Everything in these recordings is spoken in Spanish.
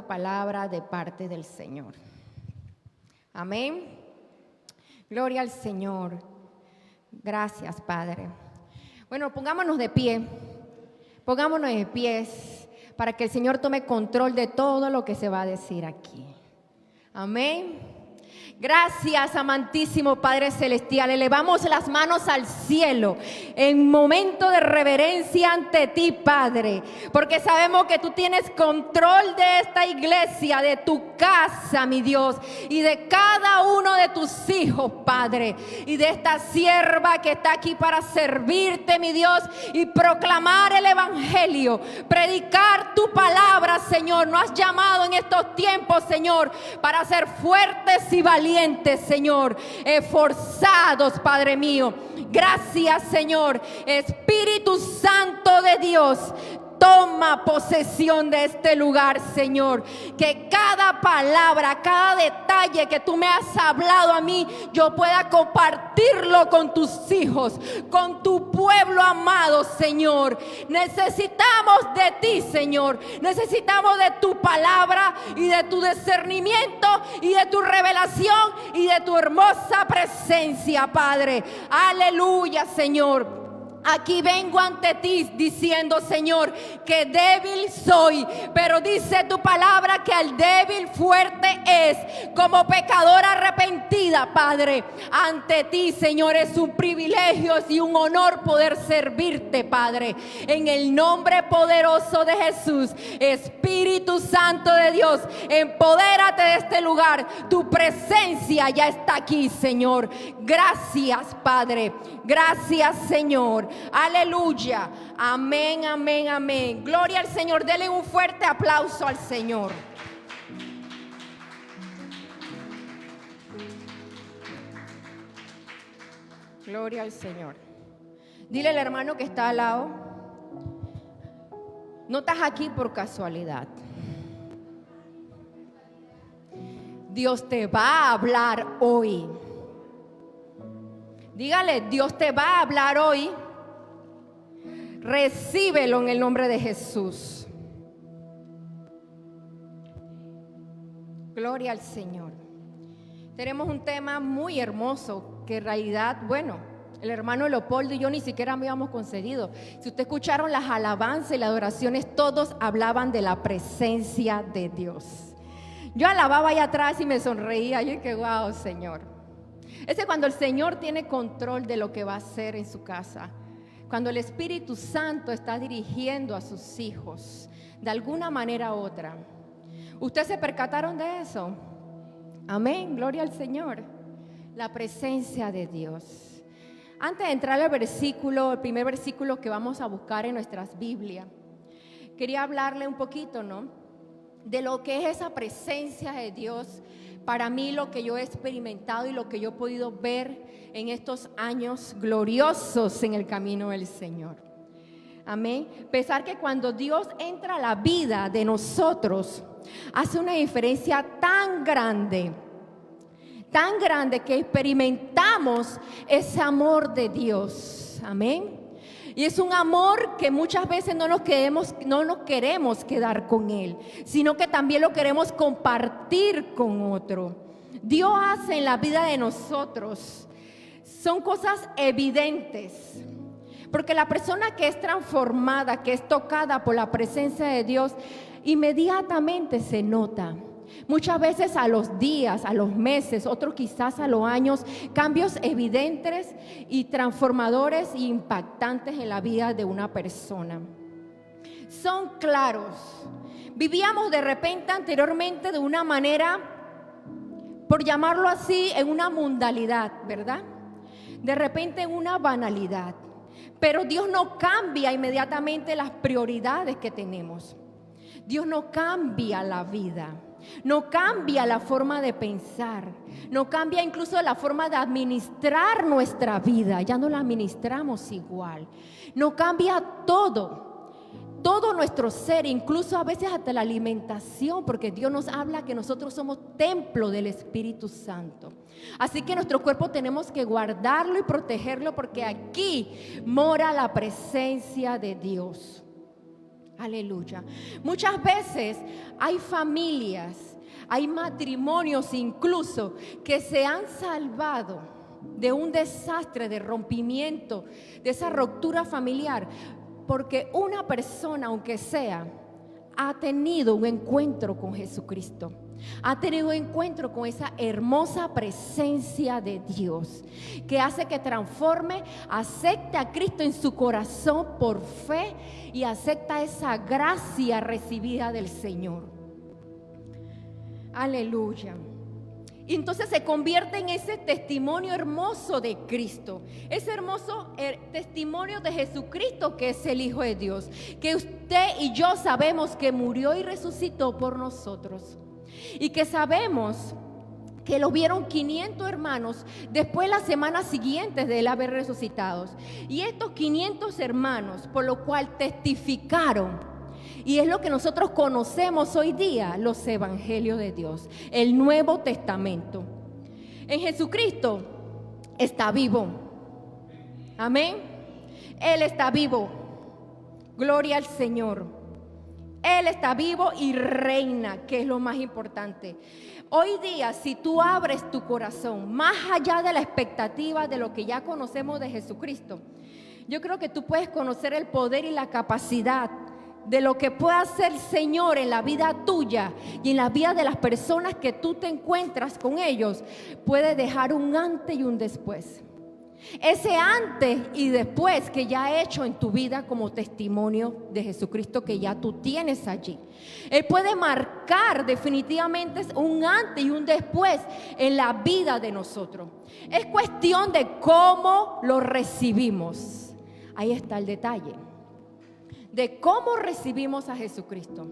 Palabra de parte del Señor. Amén. Gloria al Señor. Gracias, Padre. Bueno, pongámonos de pie. Pongámonos de pies para que el Señor tome control de todo lo que se va a decir aquí. Amén. Gracias, amantísimo Padre Celestial. Elevamos las manos al cielo en momento de reverencia ante ti, Padre, porque sabemos que tú tienes control de esta iglesia, de tu casa, mi Dios, y de cada uno de tus hijos, Padre, y de esta sierva que está aquí para servirte, mi Dios, y proclamar el evangelio, predicar tu palabra, Señor. Nos has llamado en estos tiempos, Señor, para ser fuertes y valientes, Señor, esforzados, Padre mío. Gracias, Señor. Espíritu Santo de Dios, toma posesión de este lugar, Señor. Que cada palabra, cada detalle que tú me has hablado a mí, yo pueda compartirlo con tus hijos, con tu pueblo amado, Señor. Necesitamos de ti, Señor. Necesitamos de tu palabra y de tu discernimiento y de tu revelación y de tu hermosa presencia, Padre. Aleluya, Señor. Aquí vengo ante ti diciendo, Señor, que débil soy, pero dice tu palabra que al débil fuerte es. Como pecadora arrepentida, Padre, ante ti, Señor, es un privilegio y un honor poder servirte, Padre. En el nombre poderoso de Jesús, Espíritu Santo de Dios, empodérate de este lugar. Tu presencia ya está aquí, Señor. Gracias, Padre. Gracias, Señor. Aleluya. Amén, amén, amén. Gloria al Señor. Denle un fuerte aplauso al Señor. Gloria al Señor. Dile al hermano que está al lado: no estás aquí por casualidad. Dios te va a hablar hoy. Dígale: Dios te va a hablar hoy. Recíbelo en el nombre de Jesús. Gloria al Señor. Tenemos un tema muy hermoso que en realidad, bueno, el hermano Leopoldo y yo ni siquiera me habíamos concedido. Si ustedes escucharon las alabanzas y las adoraciones, todos hablaban de la presencia de Dios. Yo alababa allá atrás y me sonreía. Yo dije: wow, Señor. Es cuando el Señor tiene control de lo que va a hacer en su casa. Cuando el Espíritu Santo está dirigiendo a sus hijos de alguna manera u otra. ¿Ustedes se percataron de eso? Amén, gloria al Señor. La presencia de Dios. Antes de entrar al versículo, el primer versículo que vamos a buscar en nuestras Biblias, quería hablarle un poquito, ¿no?, de lo que es esa presencia de Dios. Para mí, lo que yo he experimentado y lo que yo he podido ver en estos años gloriosos en el camino del Señor. Amén. Pensar que cuando Dios entra a la vida de nosotros, hace una diferencia tan grande que experimentamos ese amor de Dios. Dios. Amén. Y es un amor que muchas veces no nos queremos quedar con Él, sino que también lo queremos compartir con otro. Dios hace en la vida de nosotros, son cosas evidentes. Porque la persona que es transformada, que es tocada por la presencia de Dios, inmediatamente se nota. Muchas veces a los días, a los meses, otros quizás a los años, cambios evidentes y transformadores e impactantes en la vida de una persona. Son claros. Vivíamos de repente anteriormente de una manera, por llamarlo así, en una mundanalidad, ¿verdad? De repente en una banalidad. Pero Dios no cambia inmediatamente las prioridades que tenemos. Dios no cambia la vida. No cambia la forma de pensar, no cambia incluso la forma de administrar nuestra vida, ya no la administramos igual. No cambia todo nuestro ser, incluso a veces hasta la alimentación, porque Dios nos habla que nosotros somos templo del Espíritu Santo. Así que nuestro cuerpo tenemos que guardarlo y protegerlo, porque aquí mora la presencia de Dios. Aleluya. Muchas veces hay familias, hay matrimonios incluso que se han salvado de un desastre, de rompimiento, de esa ruptura familiar, porque una persona, aunque sea, ha tenido un encuentro con Jesucristo. Ha tenido un encuentro con esa hermosa presencia de Dios que hace que transforme, acepte a Cristo en su corazón por fe y acepta esa gracia recibida del Señor. Aleluya. Y entonces se convierte en ese testimonio hermoso de Cristo, ese hermoso testimonio de Jesucristo, que es el Hijo de Dios, que usted y yo sabemos que murió y resucitó por nosotros. Y que sabemos que lo vieron 500 hermanos después las semanas siguientes de él haber resucitado. Y estos 500 hermanos, por lo cual testificaron, y es lo que nosotros conocemos hoy día, los evangelios de Dios, el Nuevo Testamento. En Jesucristo está vivo. Amén. Él está vivo. Gloria al Señor. Él está vivo y reina, que es lo más importante. Hoy día, si tú abres tu corazón, más allá de la expectativa de lo que ya conocemos de Jesucristo, yo creo que tú puedes conocer el poder y la capacidad de lo que puede hacer el Señor en la vida tuya y en la vida de las personas que tú te encuentras con ellos. Puede dejar un antes y un después. Ese antes y después que ya ha hecho en tu vida como testimonio de Jesucristo que ya tú tienes allí. Él puede marcar definitivamente un antes y un después en la vida de nosotros. Es cuestión de cómo lo recibimos. Ahí está el detalle. De cómo recibimos a Jesucristo.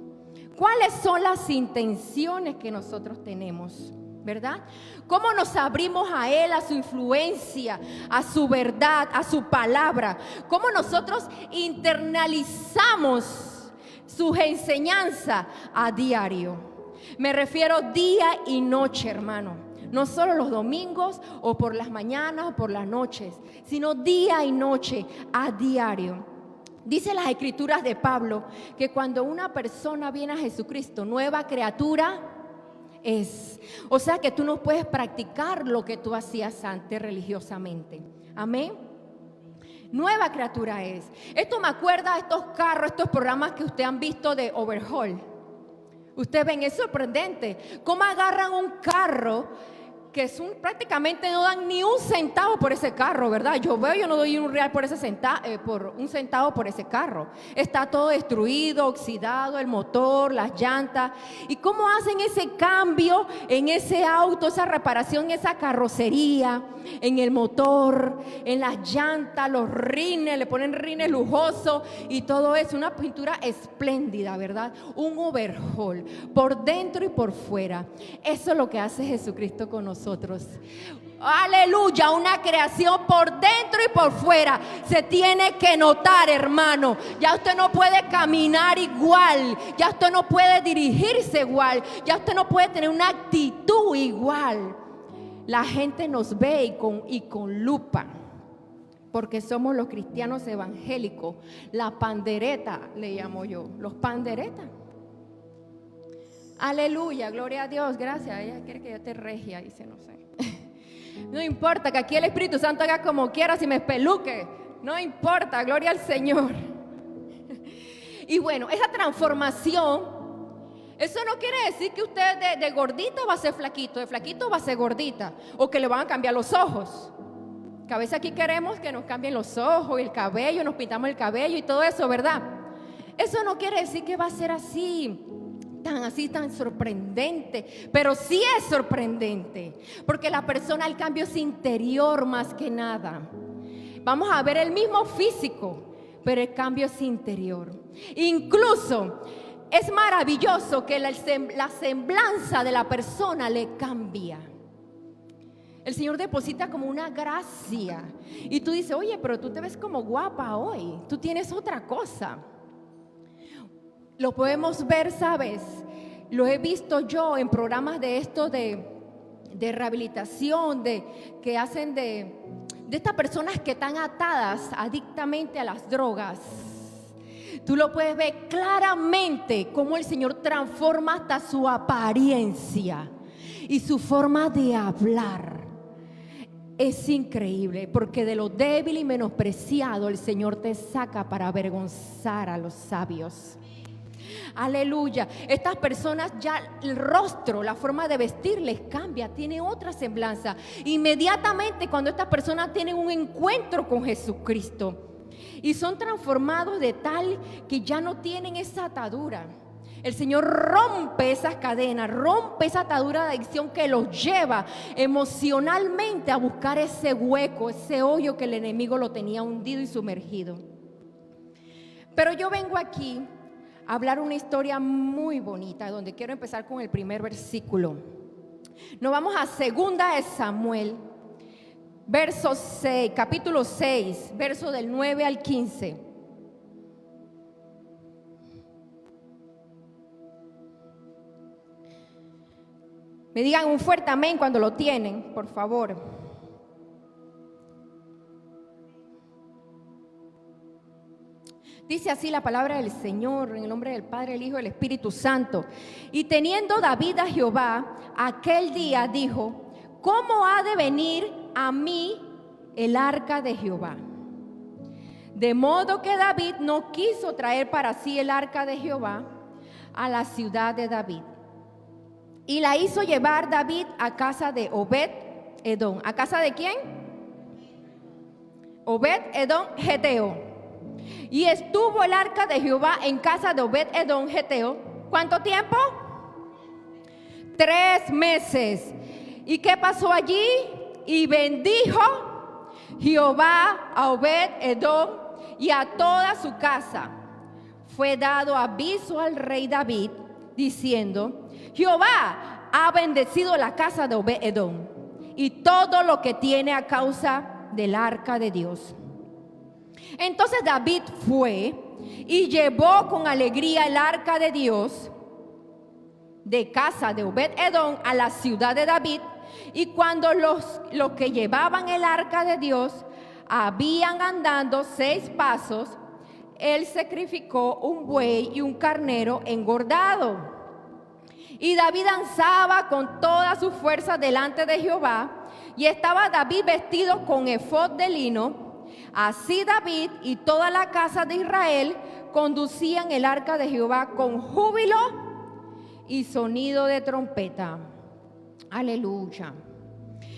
¿Cuáles son las intenciones que nosotros tenemos? ¿Verdad? ¿Cómo nos abrimos a Él, a su influencia, a su verdad, a su palabra? ¿Cómo nosotros internalizamos sus enseñanzas a diario? Me refiero día y noche, hermano. No solo los domingos o por las mañanas o por las noches, sino día y noche a diario. Dice las escrituras de Pablo que cuando una persona viene a Jesucristo, nueva criatura es. O sea que tú no puedes practicar lo que tú hacías antes religiosamente. Amén. Nueva criatura es. Esto me acuerda a estos carros, estos programas que ustedes han visto de overhaul. Ustedes ven, es sorprendente cómo agarran un carro que prácticamente no dan ni un centavo por ese carro, ¿verdad? Yo no doy un real por un centavo por ese carro. Está todo destruido, oxidado, el motor, las llantas. ¿Y cómo hacen ese cambio en ese auto, esa reparación, esa carrocería, en el motor, en las llantas, los rines, le ponen rines lujosos y todo eso? Una pintura espléndida, ¿verdad? Un overhaul, por dentro y por fuera. Eso es lo que hace Jesucristo con nosotros. Aleluya, una creación por dentro y por fuera. Se tiene que notar, hermano. Ya usted no puede caminar igual, ya usted no puede dirigirse igual, ya usted no puede tener una actitud igual. La gente nos ve y con lupa porque somos los cristianos evangélicos, la pandereta le llamo yo, los panderetas. Aleluya, gloria a Dios, gracias. Ella quiere que yo te regia, dice, no sé. No importa que aquí el Espíritu Santo haga como quiera, si me espeluque, no importa, gloria al Señor. Y bueno, esa transformación, eso no quiere decir que usted de gordita va a ser flaquito, de flaquito va a ser gordita, o que le van a cambiar los ojos. Que a veces aquí queremos que nos cambien los ojos y el cabello, nos pintamos el cabello y todo eso, ¿verdad? Eso no quiere decir que va a ser así, tan sorprendente, pero sí es sorprendente, porque la persona, el cambio es interior más que nada. Vamos a ver el mismo físico, pero el cambio es interior. Incluso es maravilloso que la semblanza de la persona le cambia. El Señor deposita como una gracia y tú dices, oye, pero tú te ves como guapa hoy, tú tienes otra cosa. Lo podemos ver, ¿sabes? Lo he visto yo en programas de esto de rehabilitación, que hacen de estas personas que están atadas adictamente a las drogas. Tú lo puedes ver claramente cómo el Señor transforma hasta su apariencia y su forma de hablar. Es increíble, porque de lo débil y menospreciado el Señor te saca para avergonzar a los sabios. Aleluya. Estas personas ya el rostro, la forma de vestir les cambia, tiene otra semblanza. Inmediatamente cuando estas personas tienen un encuentro con Jesucristo y son transformados de tal que ya no tienen esa atadura. El Señor rompe esas cadenas, rompe esa atadura de adicción que los lleva emocionalmente a buscar ese hueco, ese hoyo que el enemigo lo tenía hundido y sumergido. Pero yo vengo aquí hablar una historia muy bonita, donde quiero empezar con el primer versículo. Nos vamos a 2 de Samuel, capítulo 6, verso del 9 al 15. Me digan un fuerte amén cuando lo tienen, por favor. Dice así la palabra del Señor, en el nombre del Padre, el Hijo y el Espíritu Santo. Y teniendo David a Jehová, aquel día dijo, ¿cómo ha de venir a mí el arca de Jehová? De modo que David no quiso traer para sí el arca de Jehová a la ciudad de David. Y la hizo llevar David a casa de Obed-Edom. ¿A casa de quién? Obed-Edom Geteo. Y estuvo el arca de Jehová en casa de Obed-Edom Geteo. ¿Cuánto tiempo? 3 meses. ¿Y qué pasó allí? Y bendijo Jehová a Obed-Edom y a toda su casa. Fue dado aviso al rey David, diciendo, Jehová ha bendecido la casa de Obed-Edom y todo lo que tiene a causa del arca de Dios. Entonces David fue y llevó con alegría el arca de Dios de casa de Obed-Edom a la ciudad de David. Y cuando los que llevaban el arca de Dios habían andado 6 pasos, él sacrificó un buey y un carnero engordado. Y David danzaba con toda su fuerza delante de Jehová, y estaba David vestido con efod de lino. Así David y toda la casa de Israel conducían el arca de Jehová con júbilo y sonido de trompeta. Aleluya.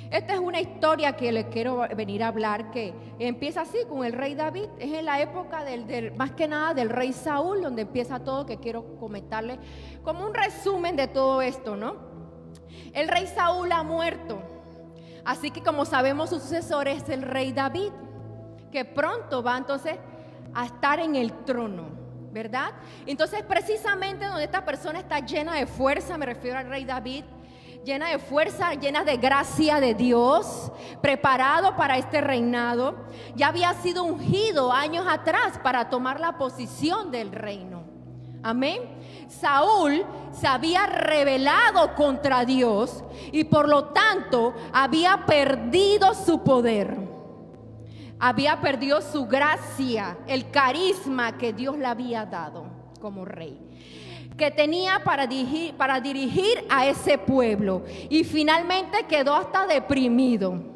Esta es una historia que les quiero venir a hablar, que empieza así con el rey David. Es en la época más que nada del rey Saúl, donde empieza todo, que quiero comentarles como un resumen de todo esto, ¿no? El rey Saúl ha muerto, así que como sabemos su sucesor es el rey David, que pronto va entonces a estar en el trono, ¿verdad? Entonces precisamente donde esta persona está llena de fuerza, me refiero al rey David, llena de fuerza, llena de gracia de Dios, preparado para este reinado. Ya había sido ungido años atrás para tomar la posición del reino. Amén. Saúl se había rebelado contra Dios y por lo tanto había perdido su poder. había perdido su gracia, el carisma que Dios le había dado como rey, que tenía para dirigir a ese pueblo, y finalmente quedó hasta deprimido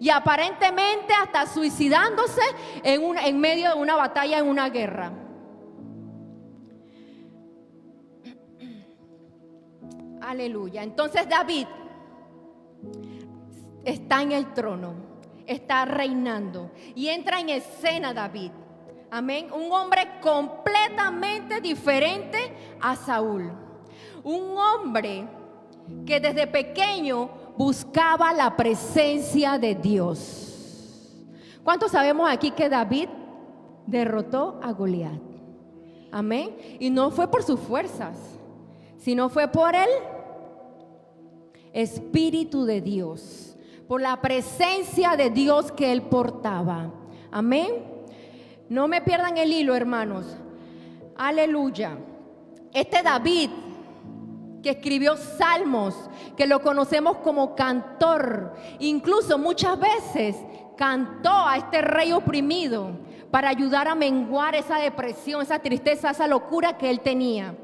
y aparentemente hasta suicidándose en medio de una batalla, en una guerra. Aleluya. Entonces David está en el trono, está reinando, y entra en escena David. Amén. Un hombre completamente diferente a Saúl. Un hombre que desde pequeño buscaba la presencia de Dios. ¿Cuántos sabemos aquí que David derrotó a Goliat? Amén. Y no fue por sus fuerzas, sino fue por el Espíritu de Dios, por la presencia de Dios que él portaba. Amén. No me pierdan el hilo, hermanos. Aleluya. Este David, que escribió salmos, que lo conocemos como cantor, incluso muchas veces cantó a este rey oprimido para ayudar a menguar esa depresión, esa tristeza, esa locura que él tenía.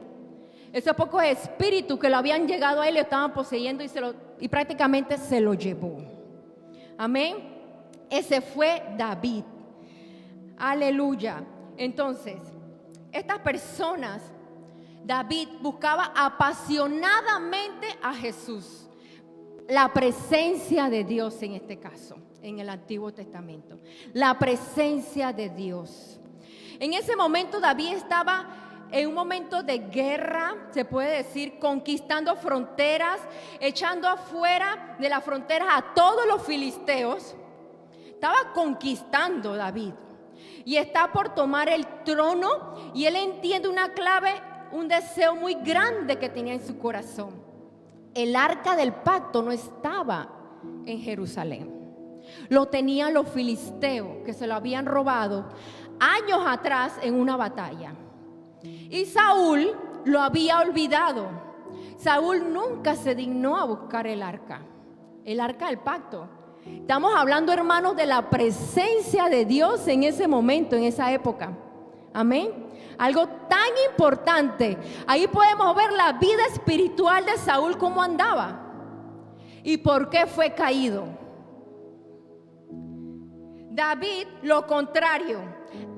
Esos pocos espíritus que lo habían llegado a él, lo estaban poseyendo y prácticamente se lo llevó. Amén. Ese fue David. Aleluya. Entonces, estas personas, David buscaba apasionadamente a Jesús, la presencia de Dios en este caso, en el Antiguo Testamento, la presencia de Dios. En ese momento David estaba en un momento de guerra, se puede decir, conquistando fronteras, echando afuera de las fronteras a todos los filisteos. Estaba conquistando David y está por tomar el trono, y él entiende una clave, un deseo muy grande que tenía en su corazón. El arca del pacto no estaba en Jerusalén, lo tenían los filisteos, que se lo habían robado años atrás en una batalla. Y Saúl lo había olvidado. Saúl nunca se dignó a buscar el arca del pacto. Estamos hablando, hermanos, de la presencia de Dios en ese momento, en esa época. Amén. Algo tan importante. Ahí podemos ver la vida espiritual de Saúl, cómo andaba y por qué fue caído. David, lo contrario,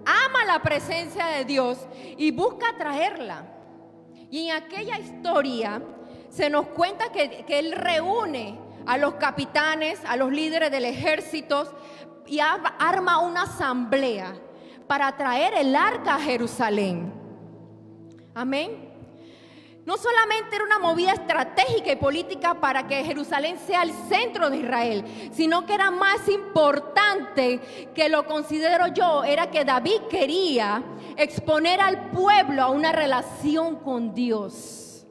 ama la presencia de Dios y busca traerla. Y en aquella historia se nos cuenta que él reúne a los capitanes, a los líderes del ejército, y arma una asamblea para traer el arca a Jerusalén. Amén. No solamente era una movida estratégica y política para que Jerusalén sea el centro de Israel, sino que era más importante, que lo considero yo, era que David quería exponer al pueblo a una relación con Dios.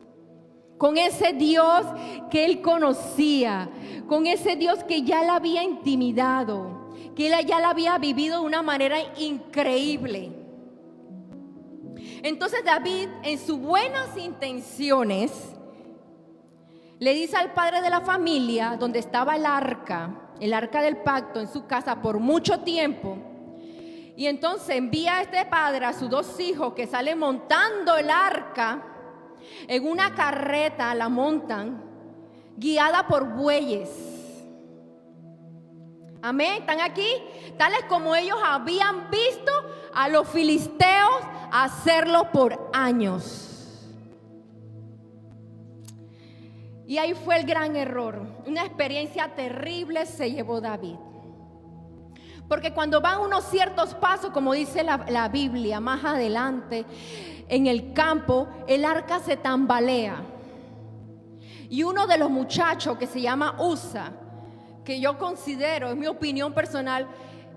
Con ese Dios que él conocía, con ese Dios que ya la había intimidado, que él ya la había vivido de una manera increíble. Entonces David, en sus buenas intenciones, le dice al padre de la familia, donde estaba el arca del pacto en su casa por mucho tiempo, y entonces envía a este padre a sus dos hijos, que salen montando el arca en una carreta, la montan, guiada por bueyes. Amén, ¿están aquí? Tales como ellos habían visto a los filisteos hacerlo por años. Y ahí fue el gran error. Una experiencia terrible se llevó David. Porque cuando van unos ciertos pasos, como dice la Biblia, más adelante, en el campo, el arca se tambalea. Y uno de los muchachos, que se llama Usa, que yo considero, es mi opinión personal,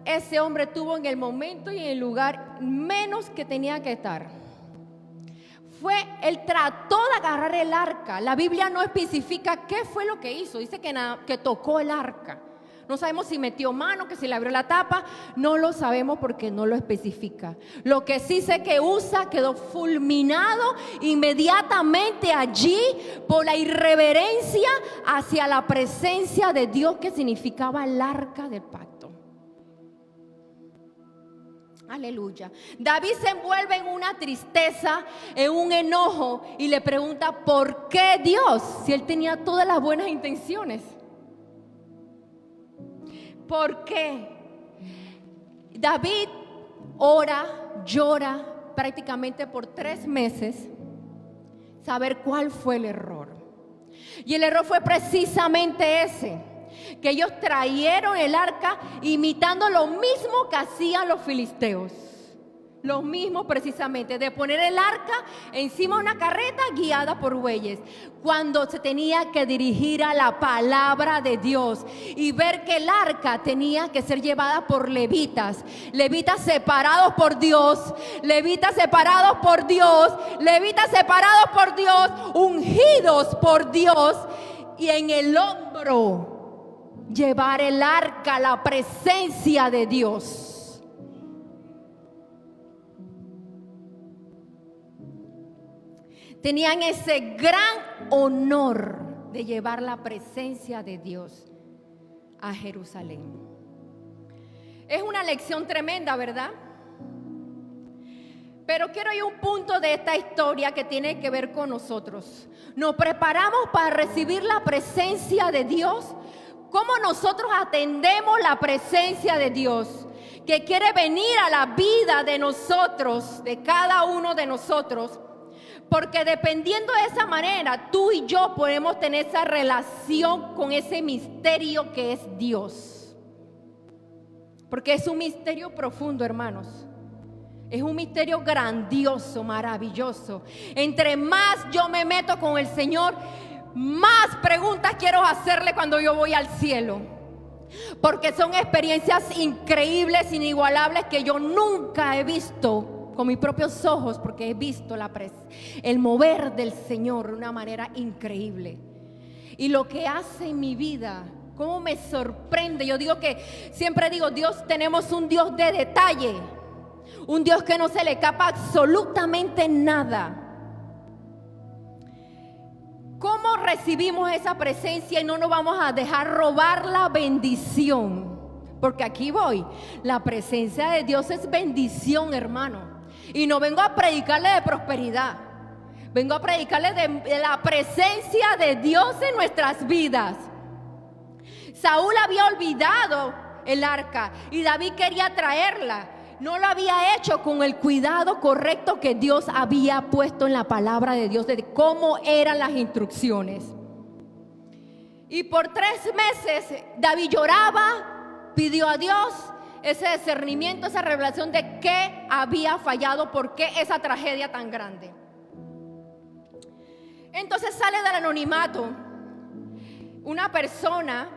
ese hombre tuvo en el momento y en el lugar menos que tenía que estar. Él trató de agarrar el arca. La Biblia no especifica qué fue lo que hizo. Dice que tocó el arca. No sabemos si metió mano, que si le abrió la tapa. No lo sabemos porque no lo especifica. Lo que sí sé que Usa quedó fulminado inmediatamente allí por la irreverencia hacia la presencia de Dios, que significaba el arca del pacto. Aleluya. David se envuelve en una tristeza, en un enojo y le pregunta, ¿por qué Dios? Si él tenía todas las buenas intenciones. ¿Por qué? David ora, llora prácticamente por 3 meses, saber cuál fue el error. Y el error fue precisamente ese, que ellos trajeron el arca imitando lo mismo que hacían los filisteos. Lo mismo precisamente, de poner el arca encima de una carreta guiada por bueyes, cuando se tenía que dirigir a la palabra de Dios y ver que el arca tenía que ser llevada por levitas, levitas separados por Dios, levitas separados por Dios, levitas separados por Dios, ungidos por Dios, y en el hombro llevar el arca, la presencia de Dios. Tenían ese gran honor de llevar la presencia de Dios a Jerusalén. Es una lección tremenda, ¿verdad? Pero quiero ir a un punto de esta historia que tiene que ver con nosotros. Nos preparamos para recibir la presencia de Dios. ¿Cómo nosotros atendemos la presencia de Dios que quiere venir a la vida de nosotros, de cada uno de nosotros? Porque dependiendo de esa manera, tú y yo podemos tener esa relación con ese misterio que es Dios. Porque es un misterio profundo, hermanos. Es un misterio grandioso, maravilloso. Entre más yo me meto con el Señor, más preguntas quiero hacerle cuando yo voy al cielo. Porque son experiencias increíbles, inigualables, que yo nunca he visto con mis propios ojos, porque he visto el mover del Señor de una manera increíble. Y lo que hace en mi vida, cómo me sorprende. Yo siempre digo, Dios, tenemos un Dios de detalle, un Dios que no se le escapa absolutamente nada. ¿Cómo recibimos esa presencia y no nos vamos a dejar robar la bendición? Porque aquí voy, la presencia de Dios es bendición, hermano. Y no vengo a predicarle de prosperidad, vengo a predicarle de la presencia de Dios en nuestras vidas. Saúl había olvidado el arca y David quería traerla. No lo había hecho con el cuidado correcto que Dios había puesto en la palabra de Dios, de cómo eran las instrucciones. Y por 3 meses David lloraba, pidió a Dios ese discernimiento, esa revelación de qué había fallado, por qué esa tragedia tan grande. Entonces sale del anonimato una persona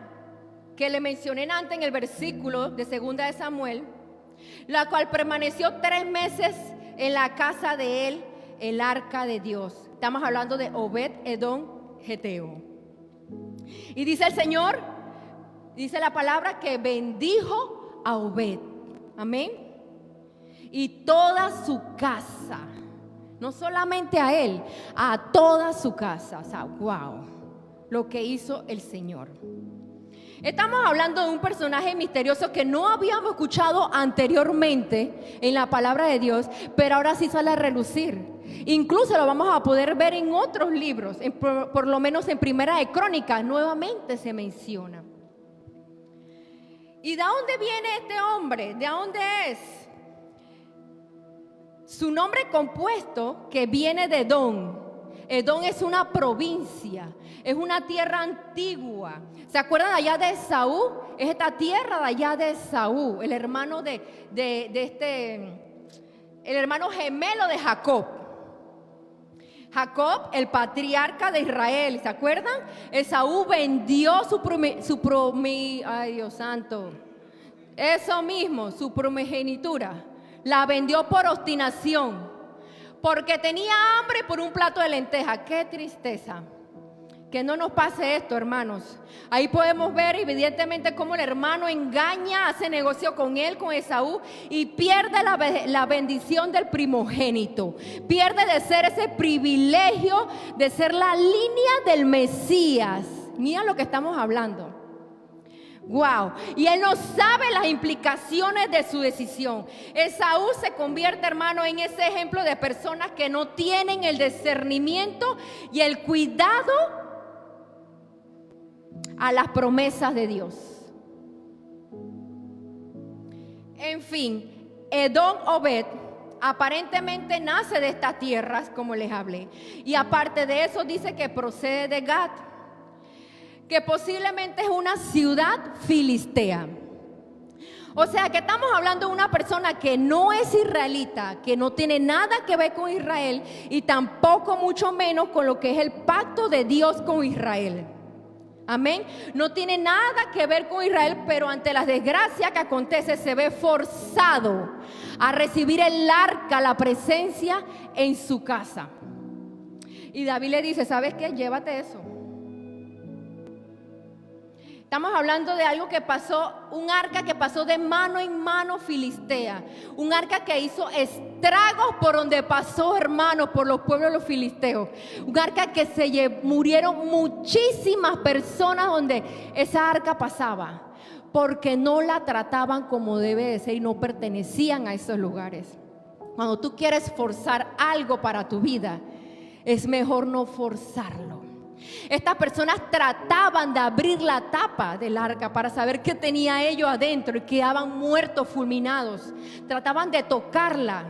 que le mencioné antes en el versículo de 2 de Samuel, la cual permaneció 3 meses en la casa de él, el arca de Dios. Estamos hablando de Obed-Edom Geteo. Y dice el Señor, dice la palabra, que bendijo a Obed, amén, y toda su casa, no solamente a él, a toda su casa. O sea, wow, lo que hizo el Señor. Estamos hablando de un personaje misterioso que no habíamos escuchado anteriormente en la palabra de Dios, pero ahora sí sale a relucir. Incluso lo vamos a poder ver en otros libros, por lo menos en Primera de Crónicas nuevamente se menciona. ¿Y de dónde viene este hombre? ¿De dónde es? Su nombre compuesto, que viene de Edom. Edom es una provincia, es una tierra antigua. ¿Se acuerdan allá de Esaú? Es esta tierra de allá de Esaú, el hermano el hermano gemelo de Jacob. Jacob, el patriarca de Israel, ¿se acuerdan? Esaú vendió ay, Dios santo, eso mismo, su primogenitura, la vendió por obstinación, porque tenía hambre por un plato de lentejas. Qué tristeza. Que no nos pase esto, hermanos. Ahí podemos ver evidentemente cómo el hermano engaña, hace negocio con él, con Esaú, y pierde la bendición del primogénito. Pierde de ser ese privilegio de ser la línea del Mesías. Mira lo que estamos hablando. Wow, y él no sabe las implicaciones de su decisión. Esaú se convierte, hermano, en ese ejemplo de personas que no tienen el discernimiento y el cuidado a las promesas de Dios. En fin, Edom-Obed aparentemente nace de estas tierras, como les hablé, y aparte de eso dice que procede de Gat, que posiblemente es una ciudad filistea. O sea que estamos hablando de una persona que no es israelita, que no tiene nada que ver con Israel y tampoco mucho menos con lo que es el pacto de Dios con Israel. Amén. No tiene nada que ver con Israel, pero ante las desgracias que acontece se ve forzado a recibir el arca, la presencia en su casa. Y David le dice, ¿sabes qué? Llévate eso. Estamos hablando de algo que pasó, un arca que pasó de mano en mano filistea. Un arca que hizo estragos por donde pasó, hermano, por los pueblos de los filisteos. Un arca que murieron muchísimas personas donde esa arca pasaba, porque no la trataban como debe de ser y no pertenecían a esos lugares. Cuando tú quieres forzar algo para tu vida, es mejor no forzarlo. Estas personas trataban de abrir la tapa del arca para saber qué tenía ellos adentro y quedaban muertos, fulminados. Trataban de tocarla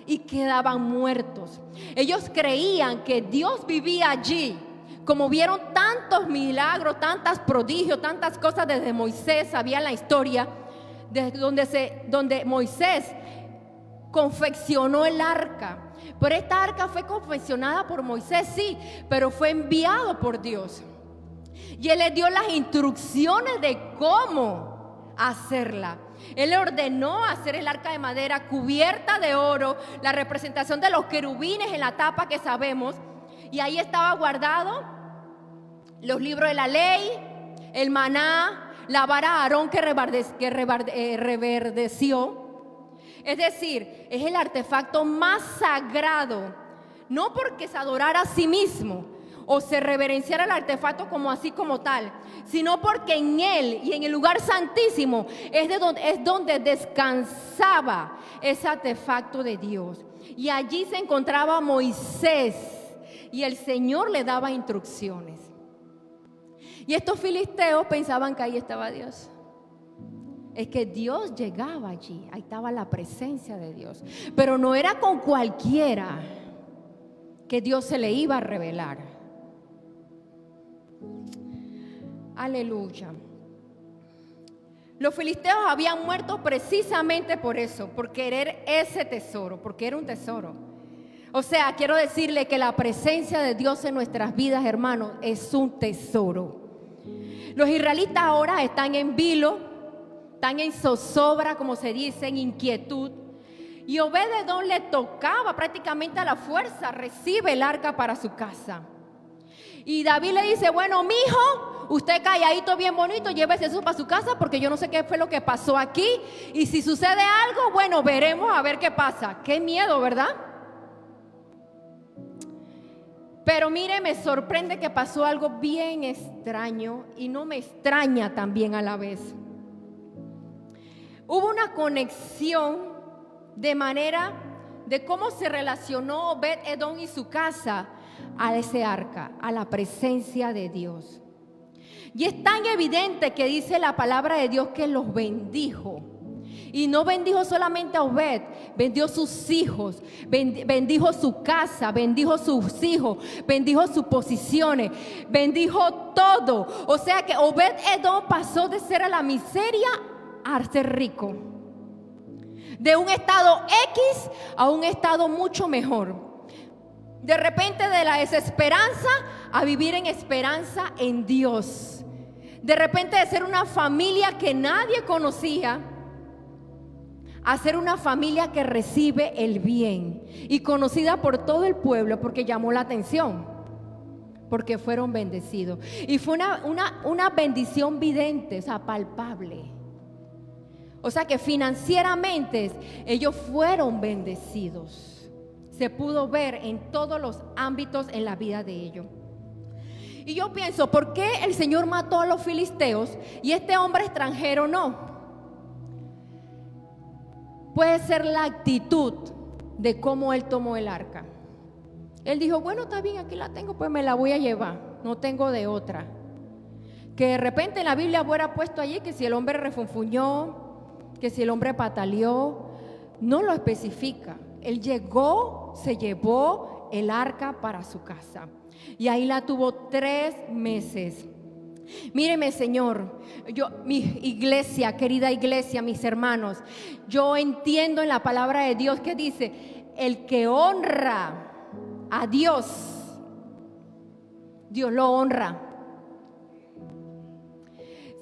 y quedaban muertos. Ellos creían que Dios vivía allí. Como vieron tantos milagros, tantos prodigios, tantas cosas desde Moisés, sabían la historia donde Moisés confeccionó el arca. Pero esta arca fue confeccionada por Moisés, sí, pero fue enviado por Dios. Y Él le dio las instrucciones de cómo hacerla. Él le ordenó hacer el arca de madera cubierta de oro, la representación de los querubines en la tapa que sabemos. Y ahí estaba guardado los libros de la ley, el maná, la vara de Aarón que reverdeció. Es decir, es el artefacto más sagrado, no porque se adorara a sí mismo o se reverenciara el artefacto como así como tal, sino porque en él y en el lugar santísimo es donde descansaba ese artefacto de Dios. Y allí se encontraba Moisés y el Señor le daba instrucciones. Y estos filisteos pensaban que ahí estaba Dios. Es que Dios llegaba allí, ahí estaba la presencia de Dios. Pero no era con cualquiera que Dios se le iba a revelar. Aleluya. Los filisteos habían muerto precisamente por eso, por querer ese tesoro, porque era un tesoro. O sea, quiero decirle que la presencia de Dios en nuestras vidas, hermanos, es un tesoro. Los israelitas ahora están en vilo, están en zozobra, como se dice, en inquietud. Y Obed-Edom le tocaba prácticamente a la fuerza, recibe el arca para su casa. Y David le dice, bueno, mijo, usted calladito bien bonito, llévese eso para su casa porque yo no sé qué fue lo que pasó aquí. Y si sucede algo, bueno, veremos a ver qué pasa. Qué miedo, ¿verdad? Pero mire, me sorprende que pasó algo bien extraño y no me extraña también a la vez. Hubo una conexión de manera de cómo se relacionó Obed-Edom y su casa a ese arca, a la presencia de Dios. Y es tan evidente que dice la palabra de Dios que los bendijo. Y no bendijo solamente a Obed, bendijo sus hijos, bendijo su casa, bendijo sus hijos, bendijo sus posiciones, bendijo todo. O sea que Obed-Edom pasó de ser a la miseria a ser rico. De un estado X a un estado mucho mejor. De repente de la desesperanza a vivir en esperanza en Dios. De repente de ser una familia que nadie conocía a ser una familia que recibe el bien y conocida por todo el pueblo porque llamó la atención, porque fueron bendecidos. Y fue una bendición vidente, o sea, palpable. O sea que financieramente ellos fueron bendecidos. Se pudo ver en todos los ámbitos en la vida de ellos. Y yo pienso, ¿por qué el Señor mató a los filisteos y este hombre extranjero no? Puede ser la actitud de cómo él tomó el arca. Él dijo, bueno, está bien, aquí la tengo, pues me la voy a llevar, no tengo de otra. Que de repente en la Biblia hubiera puesto allí que si el hombre refunfuñó, que si el hombre pataleó, no lo especifica. Él llegó, se llevó el arca para su casa y ahí la tuvo 3 meses. Míreme, Señor, mi iglesia, querida iglesia, mis hermanos, yo entiendo en la palabra de Dios que dice, el que honra a Dios, Dios lo honra.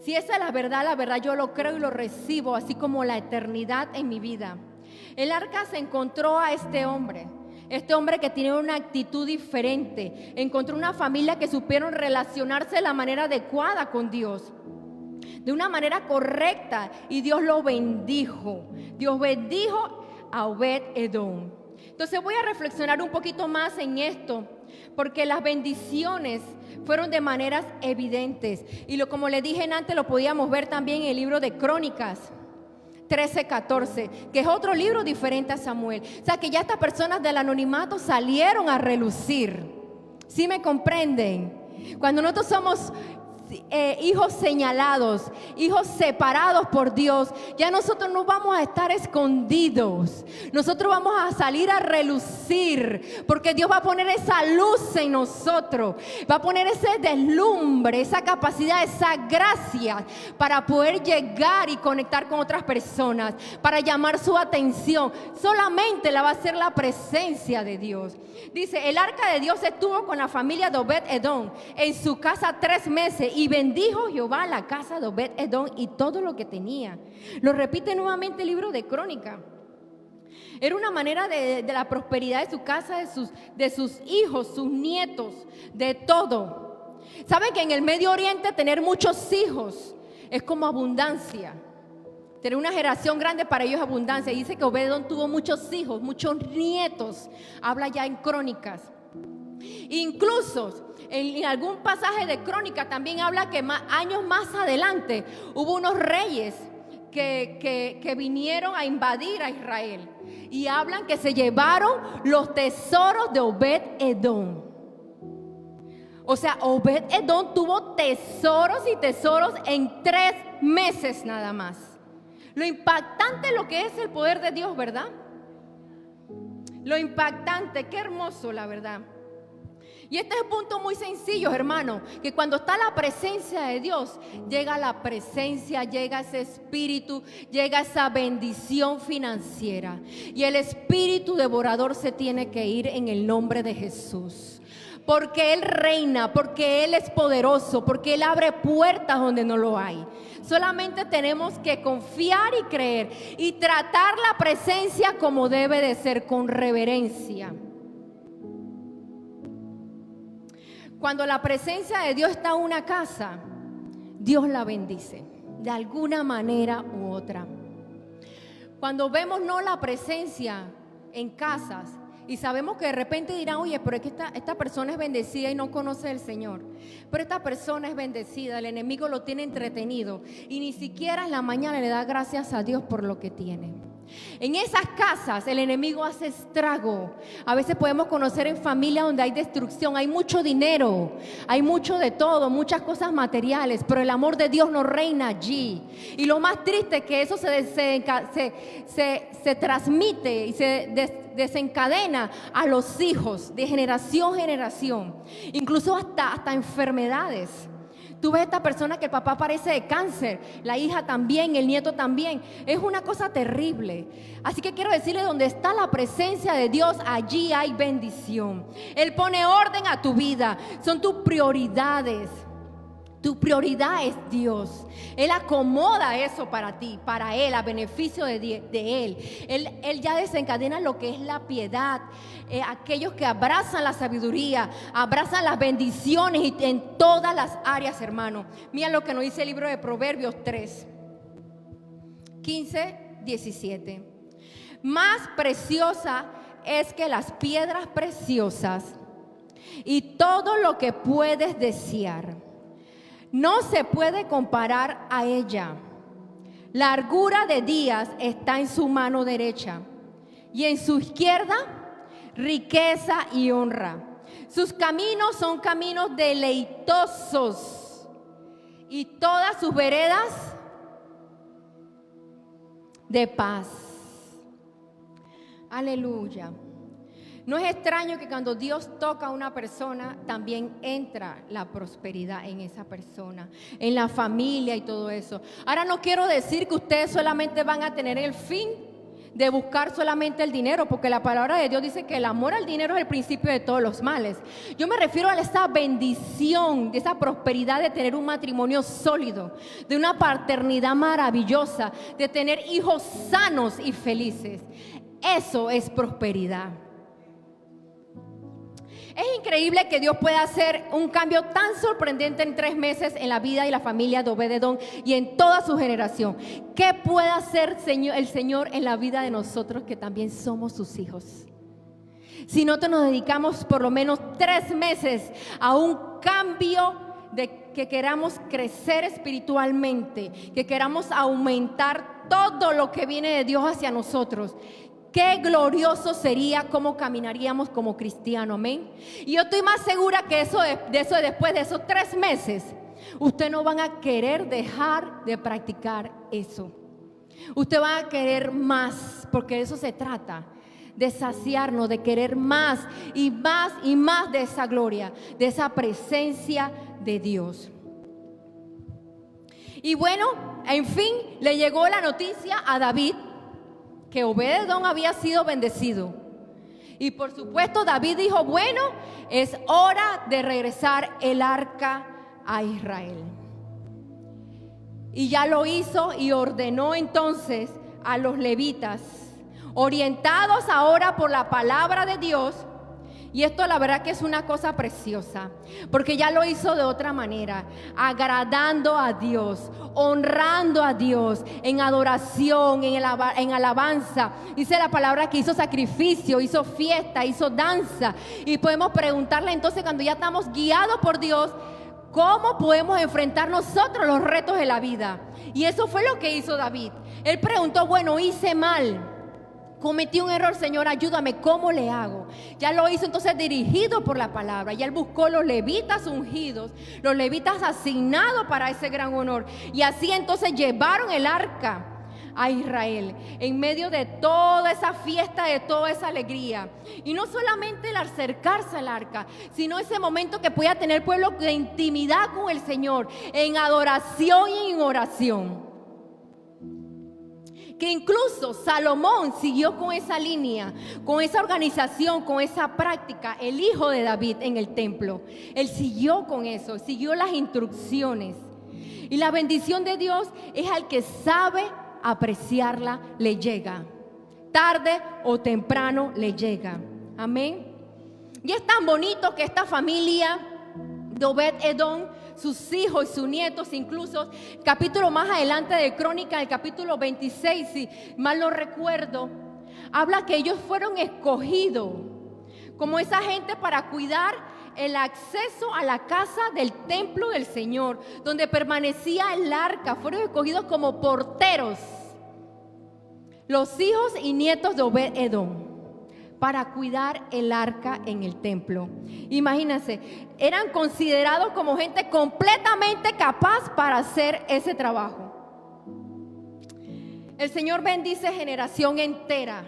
Si esa es la verdad yo lo creo y lo recibo, así como la eternidad en mi vida. El arca se encontró a este hombre que tiene una actitud diferente, encontró una familia que supieron relacionarse de la manera adecuada con Dios, de una manera correcta, y Dios lo bendijo. Dios bendijo a Obed-Edom. Entonces voy a reflexionar un poquito más en esto, porque las bendiciones fueron de maneras evidentes. Y como le dije antes, lo podíamos ver también en el libro de Crónicas 13:14, que es otro libro diferente a Samuel. O sea que ya estas personas del anonimato salieron a relucir. ¿Sí me comprenden? Cuando nosotros somos hijos señalados, hijos separados por Dios, ya nosotros no vamos a estar escondidos, nosotros vamos a salir a relucir, porque Dios va a poner esa luz en nosotros, va a poner ese deslumbre, esa capacidad, esa gracia para poder llegar y conectar con otras personas, para llamar su atención. Solamente la va a hacer la presencia de Dios. Dice, el arca de Dios estuvo con la familia de Obed-Edom en su casa 3 meses, y bendijo Jehová la casa de Obed-Edom y todo lo que tenía. Lo repite nuevamente el libro de Crónicas. Era una manera de la prosperidad de su casa, de sus hijos, sus nietos, de todo. ¿Saben que en el Medio Oriente tener muchos hijos es como abundancia? Tener una generación grande para ellos es abundancia. Dice que Obed-Edom tuvo muchos hijos, muchos nietos. Habla ya en Crónicas. Incluso en algún pasaje de Crónica también habla que años más adelante hubo unos reyes que vinieron a invadir a Israel, y hablan que se llevaron los tesoros de Obed-Edom. O sea, Obed-Edom tuvo tesoros y tesoros en 3 meses nada más. Lo impactante es lo que es el poder de Dios, ¿verdad? Lo impactante, qué hermoso, la verdad. Y este es un punto muy sencillo, hermano, que cuando está la presencia de Dios, llega la presencia, llega ese espíritu, llega esa bendición financiera. Y el espíritu devorador se tiene que ir en el nombre de Jesús. Porque Él reina, porque Él es poderoso, porque Él abre puertas donde no lo hay. Solamente tenemos que confiar y creer y tratar la presencia como debe de ser, con reverencia. Cuando la presencia de Dios está en una casa, Dios la bendice de alguna manera u otra. Cuando vemos no la presencia en casas y sabemos que de repente dirán, oye, pero es que esta persona es bendecida y no conoce al Señor. Pero esta persona es bendecida, el enemigo lo tiene entretenido y ni siquiera en la mañana le da gracias a Dios por lo que tiene. En esas casas el enemigo hace estrago. A veces podemos conocer en familias donde hay destrucción, hay mucho dinero, hay mucho de todo, muchas cosas materiales, pero el amor de Dios no reina allí. Y lo más triste es que eso se transmite y se desencadena a los hijos de generación en generación, incluso hasta enfermedades. Tú ves a esta persona que el papá padece de cáncer, la hija también, el nieto también. Es una cosa terrible. Así que quiero decirle, donde está la presencia de Dios, allí hay bendición. Él pone orden a tu vida, son tus prioridades. Tu prioridad es Dios. Él acomoda eso para ti, para Él, a beneficio de Él. Él ya desencadena lo que es la piedad. Aquellos que abrazan la sabiduría, abrazan las bendiciones y en todas las áreas, hermano. Mira lo que nos dice el libro de Proverbios 3, 15, 17. Más preciosa es que las piedras preciosas, y todo lo que puedes desear. No se puede comparar a ella. Largura de días está en su mano derecha y en su izquierda riqueza y honra. Sus caminos son caminos deleitosos y todas sus veredas de paz. Aleluya. No es extraño que cuando Dios toca a una persona, también entra la prosperidad en esa persona, en la familia y todo eso. Ahora no quiero decir que ustedes solamente van a tener el fin de buscar solamente el dinero, porque la palabra de Dios dice que el amor al dinero es el principio de todos los males. Yo me refiero a esa bendición, de esa prosperidad de tener un matrimonio sólido, de una paternidad maravillosa, de tener hijos sanos y felices. Eso es prosperidad. Es increíble que Dios pueda hacer un cambio tan sorprendente en 3 meses en la vida y la familia de Obed-Edom y en toda su generación. ¿Qué puede hacer el Señor en la vida de nosotros que también somos sus hijos? Si nosotros nos dedicamos por lo menos 3 meses a un cambio de que queramos crecer espiritualmente, que queramos aumentar todo lo que viene de Dios hacia nosotros. Qué glorioso sería cómo caminaríamos como cristianos, amén. Y yo estoy más segura que después de esos 3 meses, ustedes no van a querer dejar de practicar eso. Ustedes van a querer más, porque de eso se trata, de saciarnos, de querer más y más y más de esa gloria, de esa presencia de Dios. Y bueno, en fin, le llegó la noticia a David que Obed-Edom había sido bendecido. Y por supuesto David dijo, bueno, es hora de regresar el arca a Israel. Y ya lo hizo y ordenó entonces a los levitas, orientados ahora por la palabra de Dios. Y esto la verdad que es una cosa preciosa, porque ya lo hizo de otra manera, agradando a Dios, honrando a Dios, en adoración, en alabanza. Dice la palabra que hizo sacrificio, hizo fiesta, hizo danza. Y podemos preguntarle entonces, cuando ya estamos guiados por Dios, ¿cómo podemos enfrentar nosotros los retos de la vida? Y eso fue lo que hizo David. Él preguntó, bueno, hice mal, cometí un error, Señor, ayúdame, ¿cómo le hago? Ya lo hizo entonces dirigido por la palabra. Y él buscó los levitas ungidos, los levitas asignados para ese gran honor. Y así entonces llevaron el arca a Israel en medio de toda esa fiesta, de toda esa alegría. Y no solamente el acercarse al arca, sino ese momento que podía tener el pueblo de intimidad con el Señor, en adoración y en oración. Que incluso Salomón siguió con esa línea, con esa organización, con esa práctica, el hijo de David en el templo. Él siguió con eso, siguió las instrucciones. Y la bendición de Dios es al que sabe apreciarla, le llega. Tarde o temprano le llega. Amén. Y es tan bonito que esta familia de Obed-Edom, sus hijos y sus nietos, incluso capítulo más adelante de Crónica, el capítulo 26, si mal no recuerdo, habla que ellos fueron escogidos como esa gente para cuidar el acceso a la casa del templo del Señor, donde permanecía el arca. Fueron escogidos como porteros, los hijos y nietos de Obed-Edom, para cuidar el arca en el templo. Imagínense, eran considerados como gente completamente capaz para hacer ese trabajo. El Señor bendice generación entera,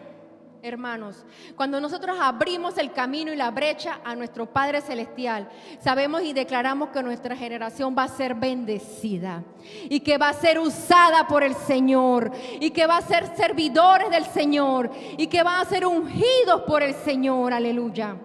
hermanos. Cuando nosotros abrimos el camino y la brecha a nuestro Padre Celestial, sabemos y declaramos que nuestra generación va a ser bendecida y que va a ser usada por el Señor y que va a ser servidores del Señor y que van a ser ungidos por el Señor. Aleluya.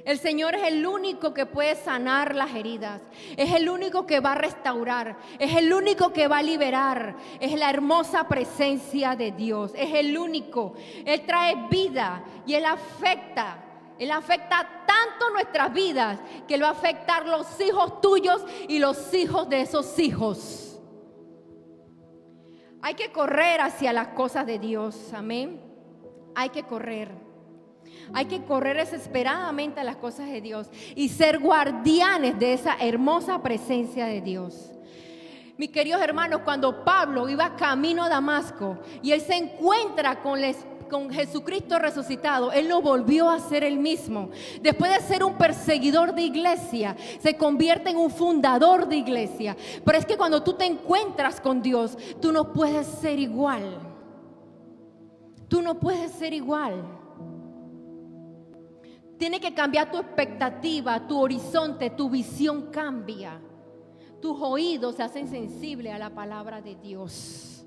El Señor es el único que puede sanar las heridas, es el único que va a restaurar, es el único que va a liberar, es la hermosa presencia de Dios, es el único. Él trae vida y Él afecta tanto nuestras vidas que Él va a afectar los hijos tuyos y los hijos de esos hijos. Hay que correr hacia las cosas de Dios, amén. Hay que correr. Hay que correr desesperadamente a las cosas de Dios y ser guardianes de esa hermosa presencia de Dios. Mis queridos hermanos, cuando Pablo iba camino a Damasco y él se encuentra con Jesucristo resucitado, él no volvió a ser el mismo. Después de ser un perseguidor de iglesia, se convierte en un fundador de iglesia. Pero es que cuando tú te encuentras con Dios, tú no puedes ser igual. Tú no puedes ser igual. Tiene que cambiar tu expectativa, tu horizonte, tu visión cambia. Tus oídos se hacen sensibles a la palabra de Dios.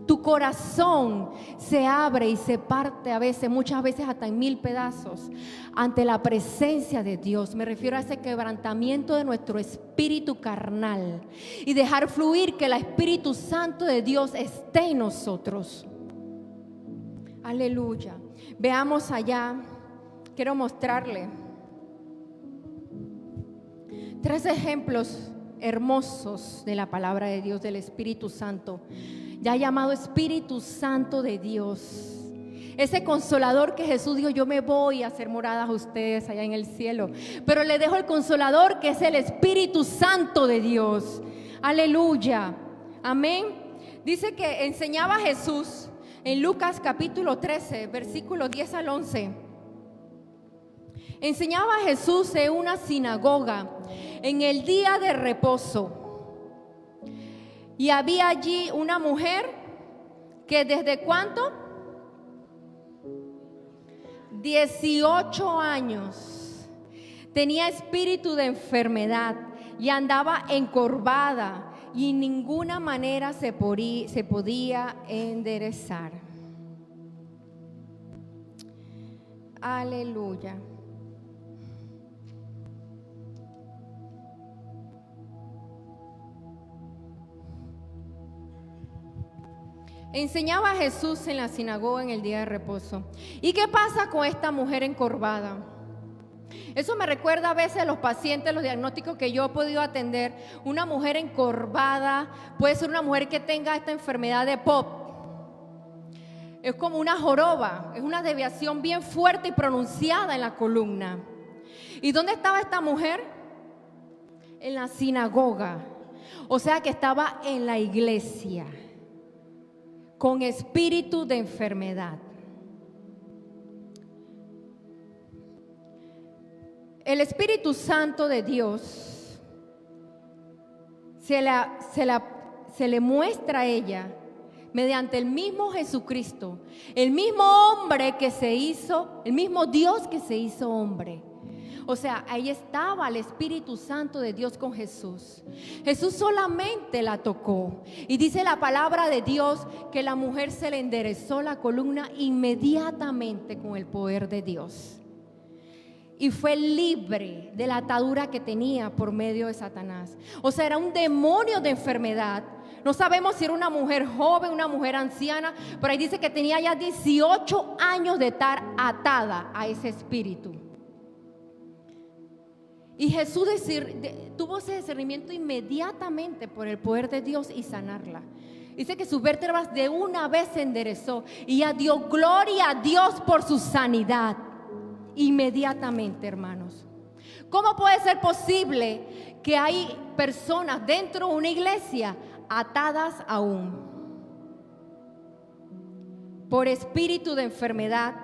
Tu corazón se abre y se parte a veces, muchas veces hasta en 1000 pedazos ante la presencia de Dios. Me refiero a ese quebrantamiento de nuestro espíritu carnal y dejar fluir que el Espíritu Santo de Dios esté en nosotros. Aleluya. Veamos allá. Quiero mostrarle 3 ejemplos hermosos de la palabra de Dios, del Espíritu Santo, ya llamado Espíritu Santo de Dios. Ese consolador que Jesús dijo: yo me voy a hacer moradas a ustedes allá en el cielo, pero le dejo el consolador que es el Espíritu Santo de Dios. Aleluya, amén. Dice que enseñaba a Jesús en Lucas capítulo 13, versículos 10 al 11. Enseñaba a Jesús en una sinagoga en el día de reposo. Y había allí una mujer que ¿desde cuánto? 18 años. Tenía espíritu de enfermedad y andaba encorvada y en ninguna manera se podía enderezar. Aleluya. Enseñaba a Jesús en la sinagoga en el día de reposo. ¿Y qué pasa con esta mujer encorvada? Eso me recuerda a veces a los pacientes, los diagnósticos que yo he podido atender. Una mujer encorvada puede ser una mujer que tenga esta enfermedad de POP. Es como una joroba, es una desviación bien fuerte y pronunciada en la columna. ¿Y dónde estaba esta mujer? En la sinagoga. O sea que estaba en la iglesia, con espíritu de enfermedad. El Espíritu Santo de Dios se le muestra a ella mediante el mismo Jesucristo, el mismo hombre que se hizo, el mismo Dios que se hizo hombre. O sea, ahí estaba el Espíritu Santo de Dios con Jesús. Jesús solamente la tocó. Y dice la palabra de Dios que la mujer se le enderezó la columna inmediatamente con el poder de Dios. Y fue libre de la atadura que tenía por medio de Satanás. O sea, era un demonio de enfermedad. No sabemos si era una mujer joven, una mujer anciana, pero ahí dice que tenía ya 18 años de estar atada a ese espíritu. Y Jesús tuvo ese discernimiento inmediatamente por el poder de Dios y sanarla. Dice que sus vértebras de una vez se enderezó y ya dio gloria a Dios por su sanidad. Inmediatamente, hermanos. ¿Cómo puede ser posible que hay personas dentro de una iglesia atadas aún por espíritu de enfermedad,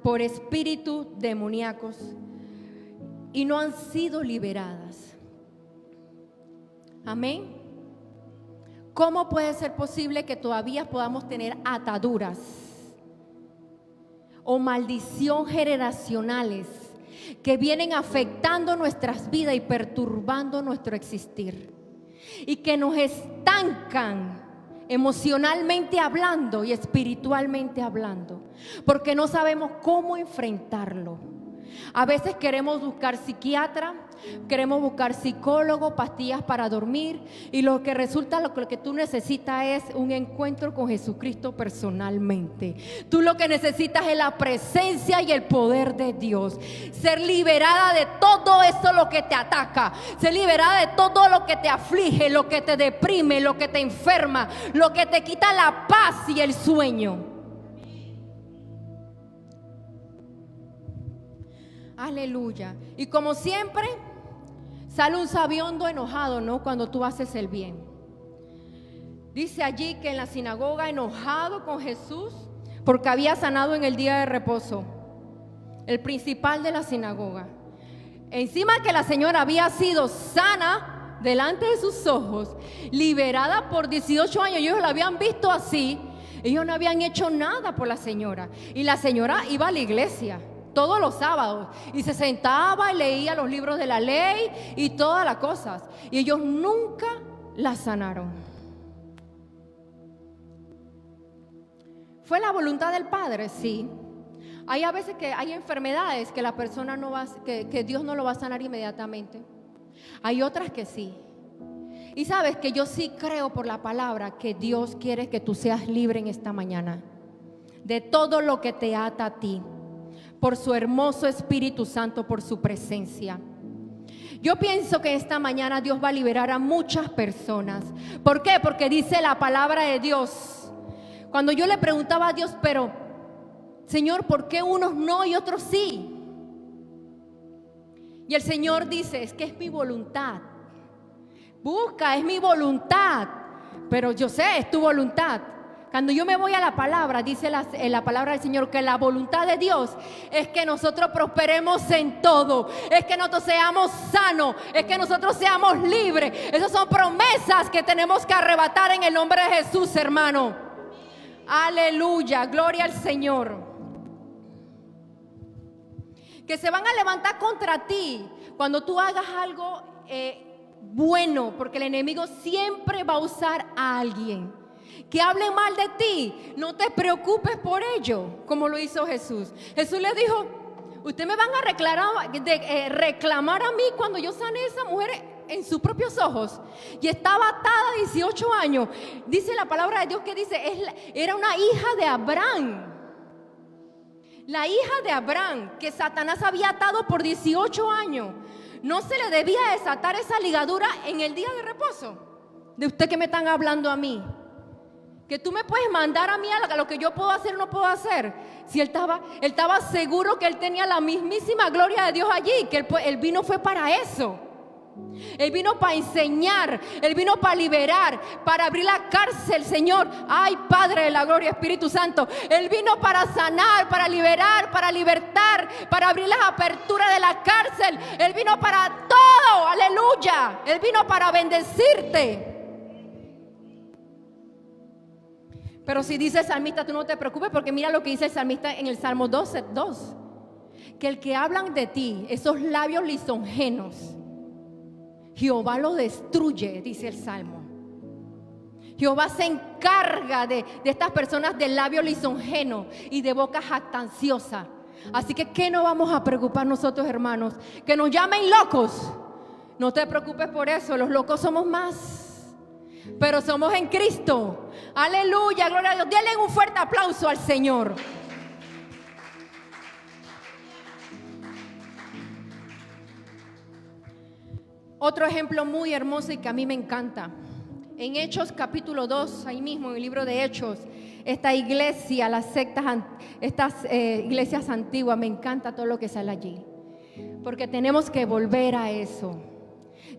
por espíritu demoníacos, y no han sido liberadas? Amén. ¿Cómo puede ser posible que todavía podamos tener ataduras o maldición generacionales que vienen afectando nuestras vidas y perturbando nuestro existir, y que nos estancan emocionalmente hablando y espiritualmente hablando, porque no sabemos cómo enfrentarlo? A veces queremos buscar psiquiatra, queremos buscar psicólogo, pastillas para dormir, y lo que resulta, lo que tú necesitas es un encuentro con Jesucristo personalmente. Tú lo que necesitas es la presencia y el poder de Dios. Ser liberada de todo eso lo que te ataca, ser liberada de todo lo que te aflige, lo que te deprime, lo que te enferma, lo que te quita la paz y el sueño. Aleluya. Y como siempre, sale un sabiondo enojado, ¿no? Cuando tú haces el bien. Dice allí que en la sinagoga, enojado con Jesús porque había sanado en el día de reposo, el principal de la sinagoga. Encima que la señora había sido sana delante de sus ojos, liberada por 18 años, ellos la habían visto así, ellos no habían hecho nada por la señora. Y la señora iba a la iglesia todos los sábados y se sentaba y leía los libros de la ley y todas las cosas. Y ellos nunca la sanaron. ¿Fue la voluntad del Padre? Sí. Hay a veces que hay enfermedades que la persona no va, que Dios no lo va a sanar inmediatamente. Hay otras que sí. Y sabes que yo sí creo por la palabra que Dios quiere que tú seas libre en esta mañana de todo lo que te ata a ti, por su hermoso Espíritu Santo, por su presencia. Yo pienso que esta mañana Dios va a liberar a muchas personas. ¿Por qué? Porque dice la palabra de Dios. Cuando yo le preguntaba a Dios, pero Señor, ¿por qué unos no y otros sí? Y el Señor dice, es que es mi voluntad. Busca, es mi voluntad. Pero yo sé, es tu voluntad. Cuando yo me voy a la palabra, dice la palabra del Señor que la voluntad de Dios es que nosotros prosperemos en todo, es que nosotros seamos sanos, es que nosotros seamos libres. Esas son promesas que tenemos que arrebatar en el nombre de Jesús, hermano. Aleluya, gloria al Señor. Que se van a levantar contra ti cuando tú hagas algo bueno, porque el enemigo siempre va a usar a alguien que hable mal de ti. No te preocupes por ello, como lo hizo Jesús. Jesús le dijo, ustedes me van a reclamar a mí cuando yo sané a esa mujer en sus propios ojos, y estaba atada 18 años. Dice la palabra de Dios que dice, era una hija de Abraham. La hija de Abraham, que Satanás había atado por 18 años. ¿No se le debía desatar esa ligadura en el día de reposo? De usted que me están hablando a mí, que tú me puedes mandar a mí a lo que yo puedo hacer o no puedo hacer. Si él estaba seguro que él tenía la mismísima gloria de Dios allí, que él vino fue para eso. Él vino para enseñar, Él vino para liberar, para abrir la cárcel, Señor. Ay, Padre de la gloria, Espíritu Santo. Él vino para sanar, para liberar, para libertar, para abrir las aperturas de la cárcel. Él vino para todo, aleluya. Él vino para bendecirte. Pero si dice el salmista, tú no te preocupes, porque mira lo que dice el salmista en el Salmo 12:2. Que el que hablan de ti, esos labios lisonjenos, Jehová lo destruye, dice el Salmo. Jehová se encarga de estas personas de labio lisonjeno y de boca jactanciosa. Así que ¿qué no vamos a preocupar nosotros, hermanos? Que nos llamen locos. No te preocupes por eso, los locos somos más, pero somos en Cristo. Aleluya, gloria a Dios. Denle un fuerte aplauso al Señor. Otro ejemplo muy hermoso y que a mí me encanta. En Hechos capítulo 2, ahí mismo en el libro de Hechos, esta iglesia, las sectas, estas iglesias antiguas, me encanta todo lo que sale allí. Porque tenemos que volver a eso.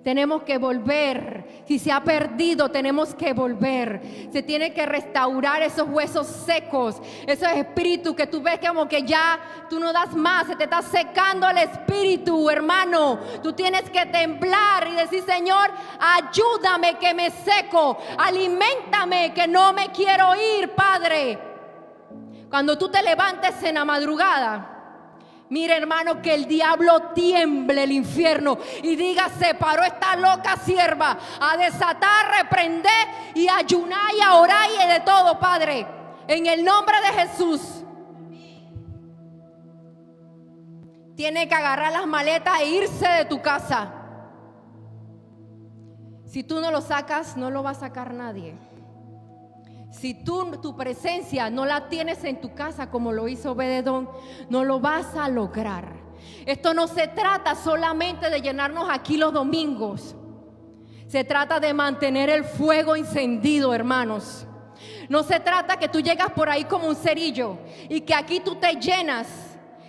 Tenemos que volver. Si se ha perdido, tenemos que volver. Se tiene que restaurar esos huesos secos, esos espíritus que tú ves como que ya tú no das más, se te está secando el espíritu, hermano. Tú tienes que temblar y decir, Señor, ayúdame que me seco, aliméntame que no me quiero ir, Padre. Cuando tú te levantes en la madrugada, mira, hermano, que el diablo tiemble, el infierno, y diga, se paró esta loca sierva a desatar, reprender y ayunar y a orar y de todo, Padre, en el nombre de Jesús. Tiene que agarrar las maletas e irse de tu casa. Si tú no lo sacas, no lo va a sacar nadie. Si tu presencia no la tienes en tu casa como lo hizo Obed-Edom, no lo vas a lograr. Esto no se trata solamente de llenarnos aquí los domingos. Se trata de mantener el fuego encendido, hermanos. No se trata que tú llegas por ahí como un cerillo y que aquí tú te llenas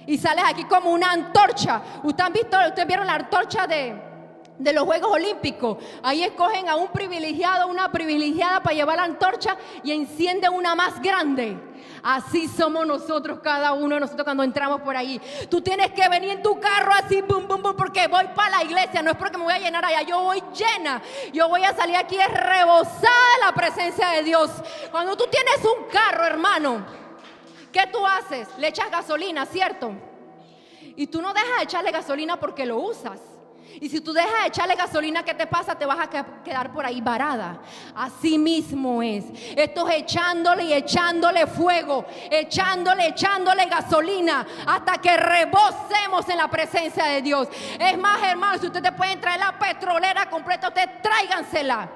y sales aquí como una antorcha. Ustedes vieron la antorcha de los Juegos Olímpicos. Ahí escogen a un privilegiado, una privilegiada para llevar la antorcha y encienden una más grande. Así somos nosotros, cada uno de nosotros cuando entramos por ahí. Tú tienes que venir en tu carro así, bum, bum, bum, porque voy para la iglesia. No es porque me voy a llenar allá, yo voy llena. Yo voy a salir aquí rebosada de la presencia de Dios. Cuando tú tienes un carro, hermano, ¿qué tú haces? Le echas gasolina, ¿cierto? Y tú no dejas de echarle gasolina porque lo usas. Y si tú dejas de echarle gasolina, ¿qué te pasa? Te vas a quedar por ahí varada. Así mismo es. Esto es echándole y echándole fuego, echándole gasolina hasta que rebosemos en la presencia de Dios. Es más, hermano, si ustedes pueden traer la petrolera completa, ustedes tráigansela.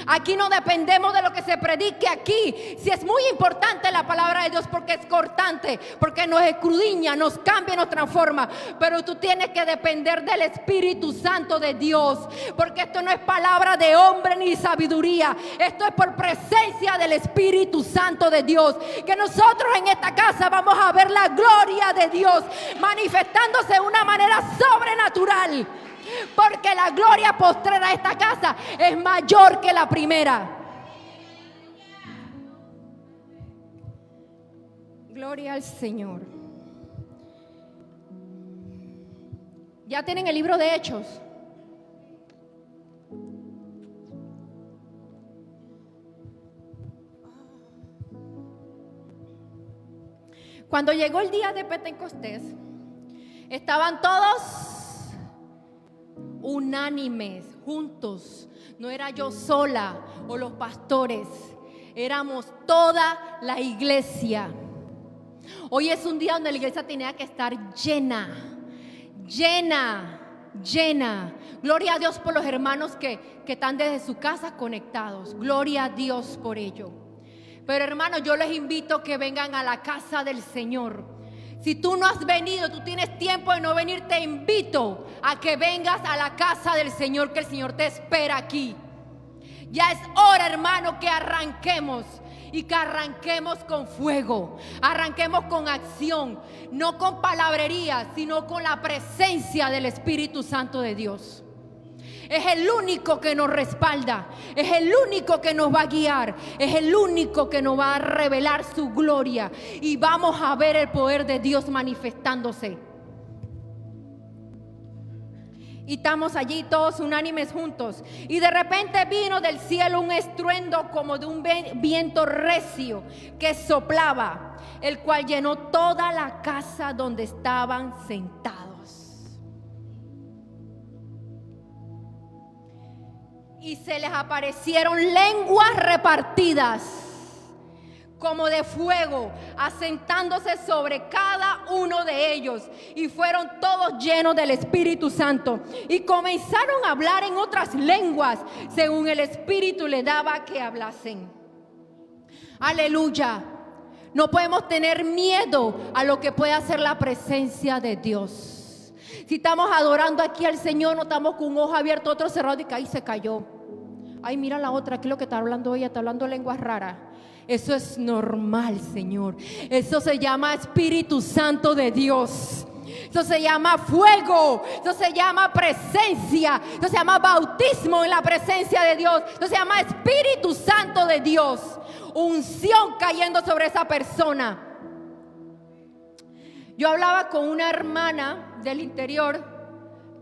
Aquí no dependemos de lo que se predique aquí. Sí, es muy importante la palabra de Dios porque es cortante, porque nos escudriña, nos cambia, nos transforma. Pero tú tienes que depender del Espíritu Santo de Dios, porque esto no es palabra de hombre ni sabiduría. Esto es por presencia del Espíritu Santo de Dios, que nosotros en esta casa vamos a ver la gloria de Dios manifestándose de una manera sobrenatural. Porque la gloria postrera de esta casa es mayor que la primera. Gloria al Señor. ¿Ya tienen el libro de Hechos? Cuando llegó el día de Pentecostés, estaban todos unánimes, juntos. No era yo sola o los pastores, éramos toda la iglesia. Hoy es un día donde la iglesia tenía que estar llena. Gloria a Dios por los hermanos que están desde su casa conectados. Gloria a Dios por ello. Pero hermanos, yo les invito a que vengan a la casa del Señor. Si tú no has venido, tú tienes tiempo de no venir, te invito a que vengas a la casa del Señor, que el Señor te espera aquí. Ya es hora, hermano, que arranquemos y que arranquemos con fuego, arranquemos con acción, no con palabrería, sino con la presencia del Espíritu Santo de Dios. Es el único que nos respalda, es el único que nos va a guiar, es el único que nos va a revelar su gloria y vamos a ver el poder de Dios manifestándose. Y estamos allí todos unánimes juntos y de repente vino del cielo un estruendo como de un viento recio que soplaba, el cual llenó toda la casa donde estaban sentados. Y se les aparecieron lenguas repartidas como de fuego, asentándose sobre cada uno de ellos. Y fueron todos llenos del Espíritu Santo. Y comenzaron a hablar en otras lenguas, según el Espíritu le daba que hablasen. Aleluya. No podemos tener miedo a lo que puede hacer la presencia de Dios. Si estamos adorando aquí al Señor, no estamos con un ojo abierto, otro cerrado y que ahí se cayó. Ay, mira la otra, ¿qué es lo que está hablando ella? Está hablando lenguas raras. Eso es normal, Señor. Eso se llama Espíritu Santo de Dios. Eso se llama fuego. Eso se llama presencia. Eso se llama bautismo en la presencia de Dios. Eso se llama Espíritu Santo de Dios. Unción cayendo sobre esa persona. Yo hablaba con una hermana del interior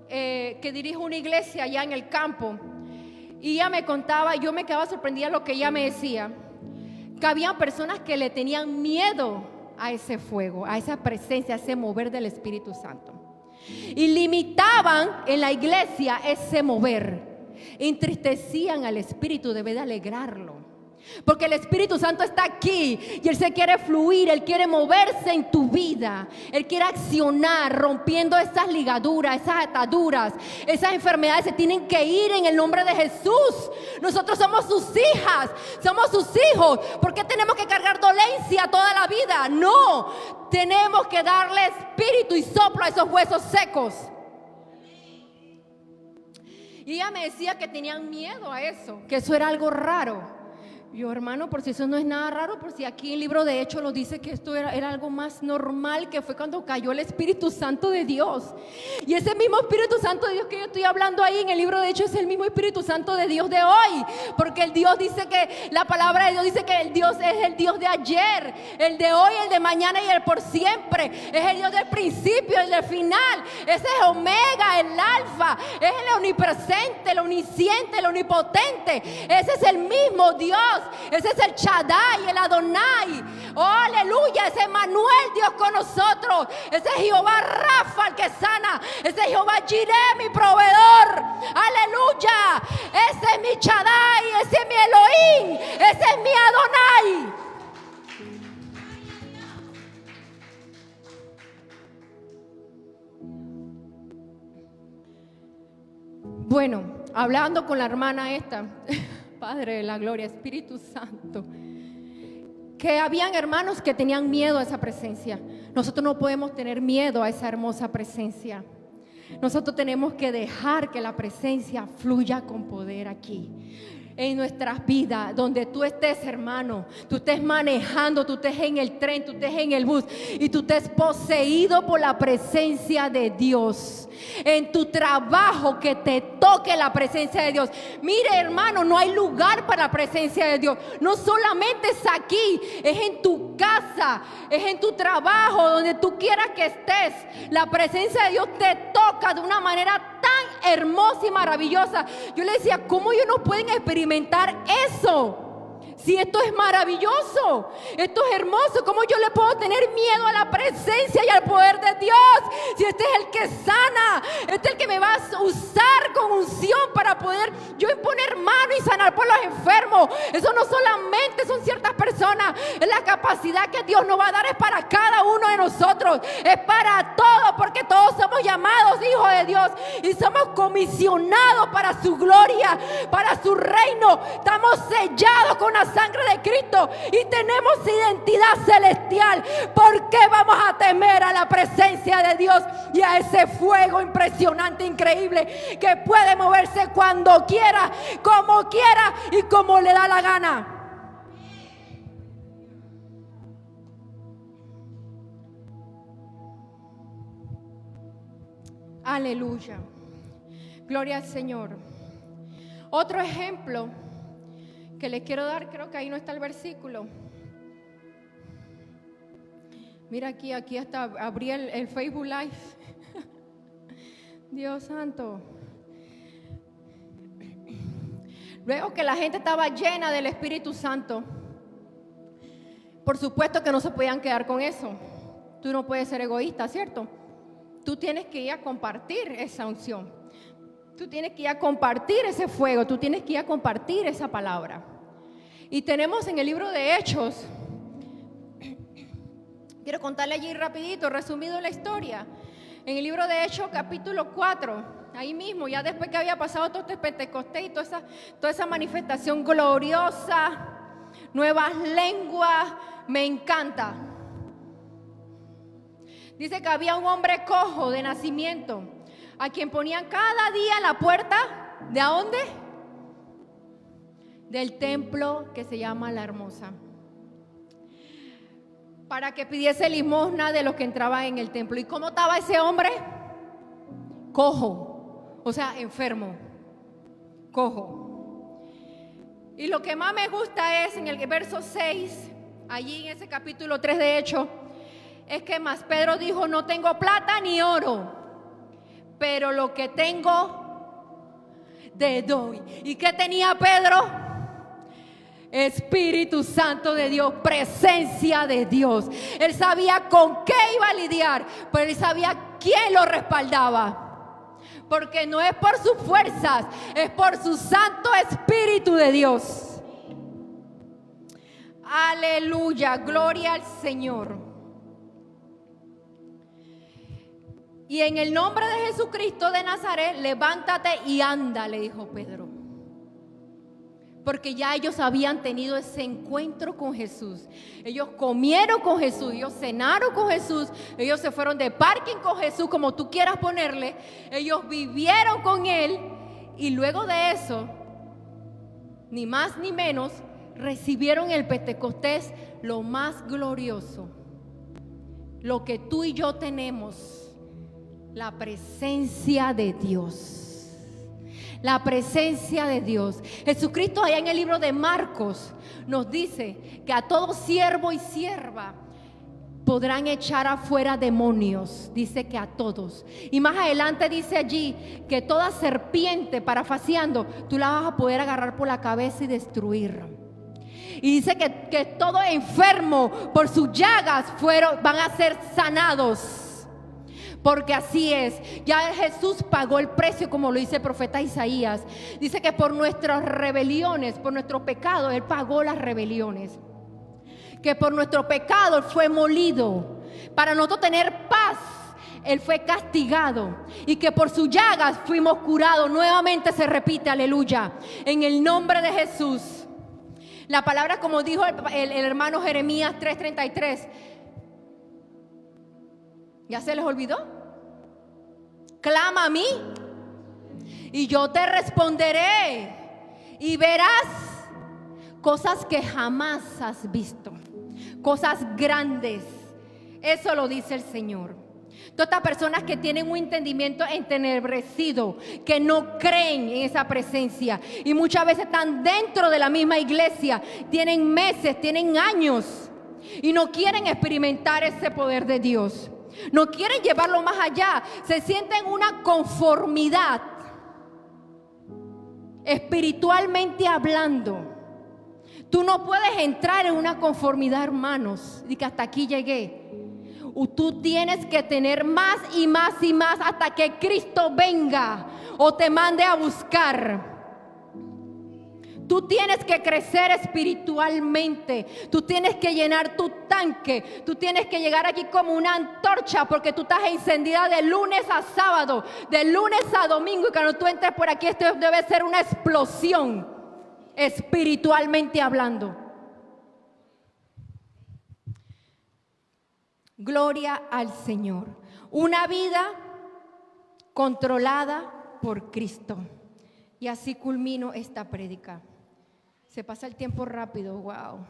que dirige una iglesia allá en el campo. Y ella me contaba, yo me quedaba sorprendida de lo que ella me decía, que había personas que le tenían miedo a ese fuego, a esa presencia, a ese mover del Espíritu Santo. Y limitaban en la iglesia ese mover. Entristecían al Espíritu, debe de alegrarlo. Porque el Espíritu Santo está aquí y Él se quiere fluir, Él quiere moverse en tu vida. Él quiere accionar, rompiendo esas ligaduras, esas ataduras, esas enfermedades se tienen que ir en el nombre de Jesús. Nosotros somos sus hijas, somos sus hijos. ¿Por qué tenemos que cargar dolencia toda la vida? No, tenemos que darle espíritu y soplo a esos huesos secos. Y ella me decía que tenían miedo a eso, que eso era algo raro. Yo, hermano, por si eso no es nada raro, por si aquí en el libro de Hechos lo dice que esto era algo más normal, que fue cuando cayó el Espíritu Santo de Dios. Y ese mismo Espíritu Santo de Dios que yo estoy hablando ahí en el libro de Hechos es el mismo Espíritu Santo de Dios de hoy. Porque el Dios dice que, la palabra de Dios dice que el Dios es el Dios de ayer, el de hoy, el de mañana y el por siempre. Es el Dios del principio, el del final. Ese es Omega, el Alfa, es el omnipresente, el omnisciente, el omnipotente. Ese es el mismo Dios. Ese es el Shaddai, el Adonai. Oh, aleluya. Ese es Emmanuel, Dios con nosotros. Ese es Jehová Rafa, el que sana. Ese es Jehová Jireh, mi proveedor. Aleluya. Ese es mi Shaddai. Ese es mi Elohim. Ese es mi Adonai. Bueno, hablando con la hermana esta, Padre de la gloria, Espíritu Santo, que habían hermanos que tenían miedo a esa presencia. Nosotros no podemos tener miedo a esa hermosa presencia. Nosotros tenemos que dejar que la presencia fluya con poder aquí en nuestras vidas, donde tú estés, hermano, tú estés manejando, tú estés en el tren, tú estés en el bus y tú estés poseído por la presencia de Dios. En tu trabajo, que te toque la presencia de Dios. Mire, hermano, no hay lugar para la presencia de Dios. No solamente es aquí, es en tu casa, es en tu trabajo, donde tú quieras que estés. La presencia de Dios te toca de una manera tan hermosa y maravillosa. Yo le decía, ¿cómo ellos no pueden experimentar eso? Si esto es maravilloso, esto es hermoso, ¿cómo yo le puedo tener miedo a la presencia y al poder de Dios? Si este es el que sana, este es el que me va a usar con unción para poder yo imponer mano y sanar por los enfermos. Eso no solamente son ciertas personas, es la capacidad que Dios nos va a dar, es para cada uno de nosotros, es para todos, porque todos somos llamados hijos de Dios y somos comisionados para su gloria, para su reino. Estamos sellados con la sangre de Cristo y tenemos identidad celestial. ¿Por qué vamos a temer a la presencia de Dios y a ese fuego impresionante, increíble, que puede moverse cuando quiera y como le da la gana? Aleluya. Gloria al Señor. Otro ejemplo que les quiero dar, creo que ahí no está el versículo. Mira aquí hasta abrí el Facebook Live. Dios santo. Luego que la gente estaba llena del Espíritu Santo, por supuesto que no se podían quedar con eso. Tú no puedes ser egoísta, ¿cierto? Tú tienes que ir a compartir esa unción. Tú tienes que ir a compartir ese fuego. Tú tienes que ir a compartir esa palabra. Y tenemos en el libro de Hechos, quiero contarle allí rapidito, resumido la historia. En el libro de Hechos, capítulo 4, ahí mismo, ya después que había pasado todo este Pentecostés y toda esa manifestación gloriosa, nuevas lenguas, me encanta. Dice que había un hombre cojo de nacimiento, a quien ponían cada día en la puerta, ¿de a dónde? Del templo que se llama La Hermosa, para que pidiese limosna de los que entraban en el templo. ¿Y cómo estaba ese hombre? Cojo, o sea, enfermo, cojo. Y lo que más me gusta es en el verso 6, allí en ese capítulo 3 de Hechos, es que más Pedro dijo: no tengo plata ni oro, pero lo que tengo te doy. ¿Y qué tenía Pedro? Espíritu Santo de Dios, presencia de Dios. Él sabía con qué iba a lidiar, pero él sabía quién lo respaldaba. Porque no es por sus fuerzas, es por su Santo Espíritu de Dios. Aleluya, gloria al Señor. Y en el nombre de Jesucristo de Nazaret, levántate y anda, le dijo Pedro. Porque ya ellos habían tenido ese encuentro con Jesús. Ellos comieron con Jesús, ellos cenaron con Jesús, ellos se fueron de parking con Jesús, como tú quieras ponerle. Ellos vivieron con Él y luego de eso, ni más ni menos, recibieron el Pentecostés lo más glorioso, lo que tú y yo tenemos, la presencia de Dios. La presencia de Dios. Jesucristo allá en el libro de Marcos nos dice que a todo siervo y sierva podrán echar afuera demonios. Dice que a todos. Y más adelante dice allí que toda serpiente, parafaseando, tú la vas a poder agarrar por la cabeza y destruir. Y dice que todo enfermo por sus llagas van a ser sanados. Porque así es, ya Jesús pagó el precio, como lo dice el profeta Isaías. Dice que por nuestras rebeliones, por nuestro pecado, Él pagó las rebeliones. Que por nuestro pecado Él fue molido. Para nosotros tener paz, Él fue castigado. Y que por sus llagas fuimos curados. Nuevamente se repite, aleluya. En el nombre de Jesús. La palabra, como dijo el hermano Jeremías 3:33. ¿Ya se les olvidó? Clama a mí y yo te responderé y verás cosas que jamás has visto, cosas grandes. Eso lo dice el Señor. Todas estas personas que tienen un entendimiento entenebrecido, que no creen en esa presencia y muchas veces están dentro de la misma iglesia, tienen meses, tienen años y no quieren experimentar ese poder de Dios. No quieren llevarlo más allá. Se sienten una conformidad, espiritualmente hablando. Tú no puedes entrar en una conformidad, hermanos, y que hasta aquí llegué. Tú tienes que tener más y más y más hasta que Cristo venga o te mande a buscar. Tú tienes que crecer espiritualmente. Tú tienes que llenar tu tanque. Tú tienes que llegar aquí como una antorcha, porque tú estás encendida de lunes a sábado, de lunes a domingo. Y cuando tú entres por aquí, esto debe ser una explosión espiritualmente hablando. Gloria al Señor. Una vida controlada por Cristo. Y así culmino esta prédica. Se pasa el tiempo rápido, wow.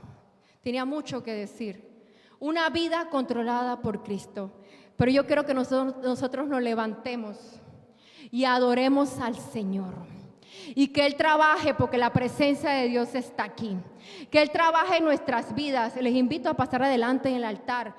Tenía mucho que decir. Una vida controlada por Cristo. Pero yo quiero que nosotros nos levantemos y adoremos al Señor. Y que Él trabaje, porque la presencia de Dios está aquí. Que Él trabaje en nuestras vidas. Les invito a pasar adelante en el altar.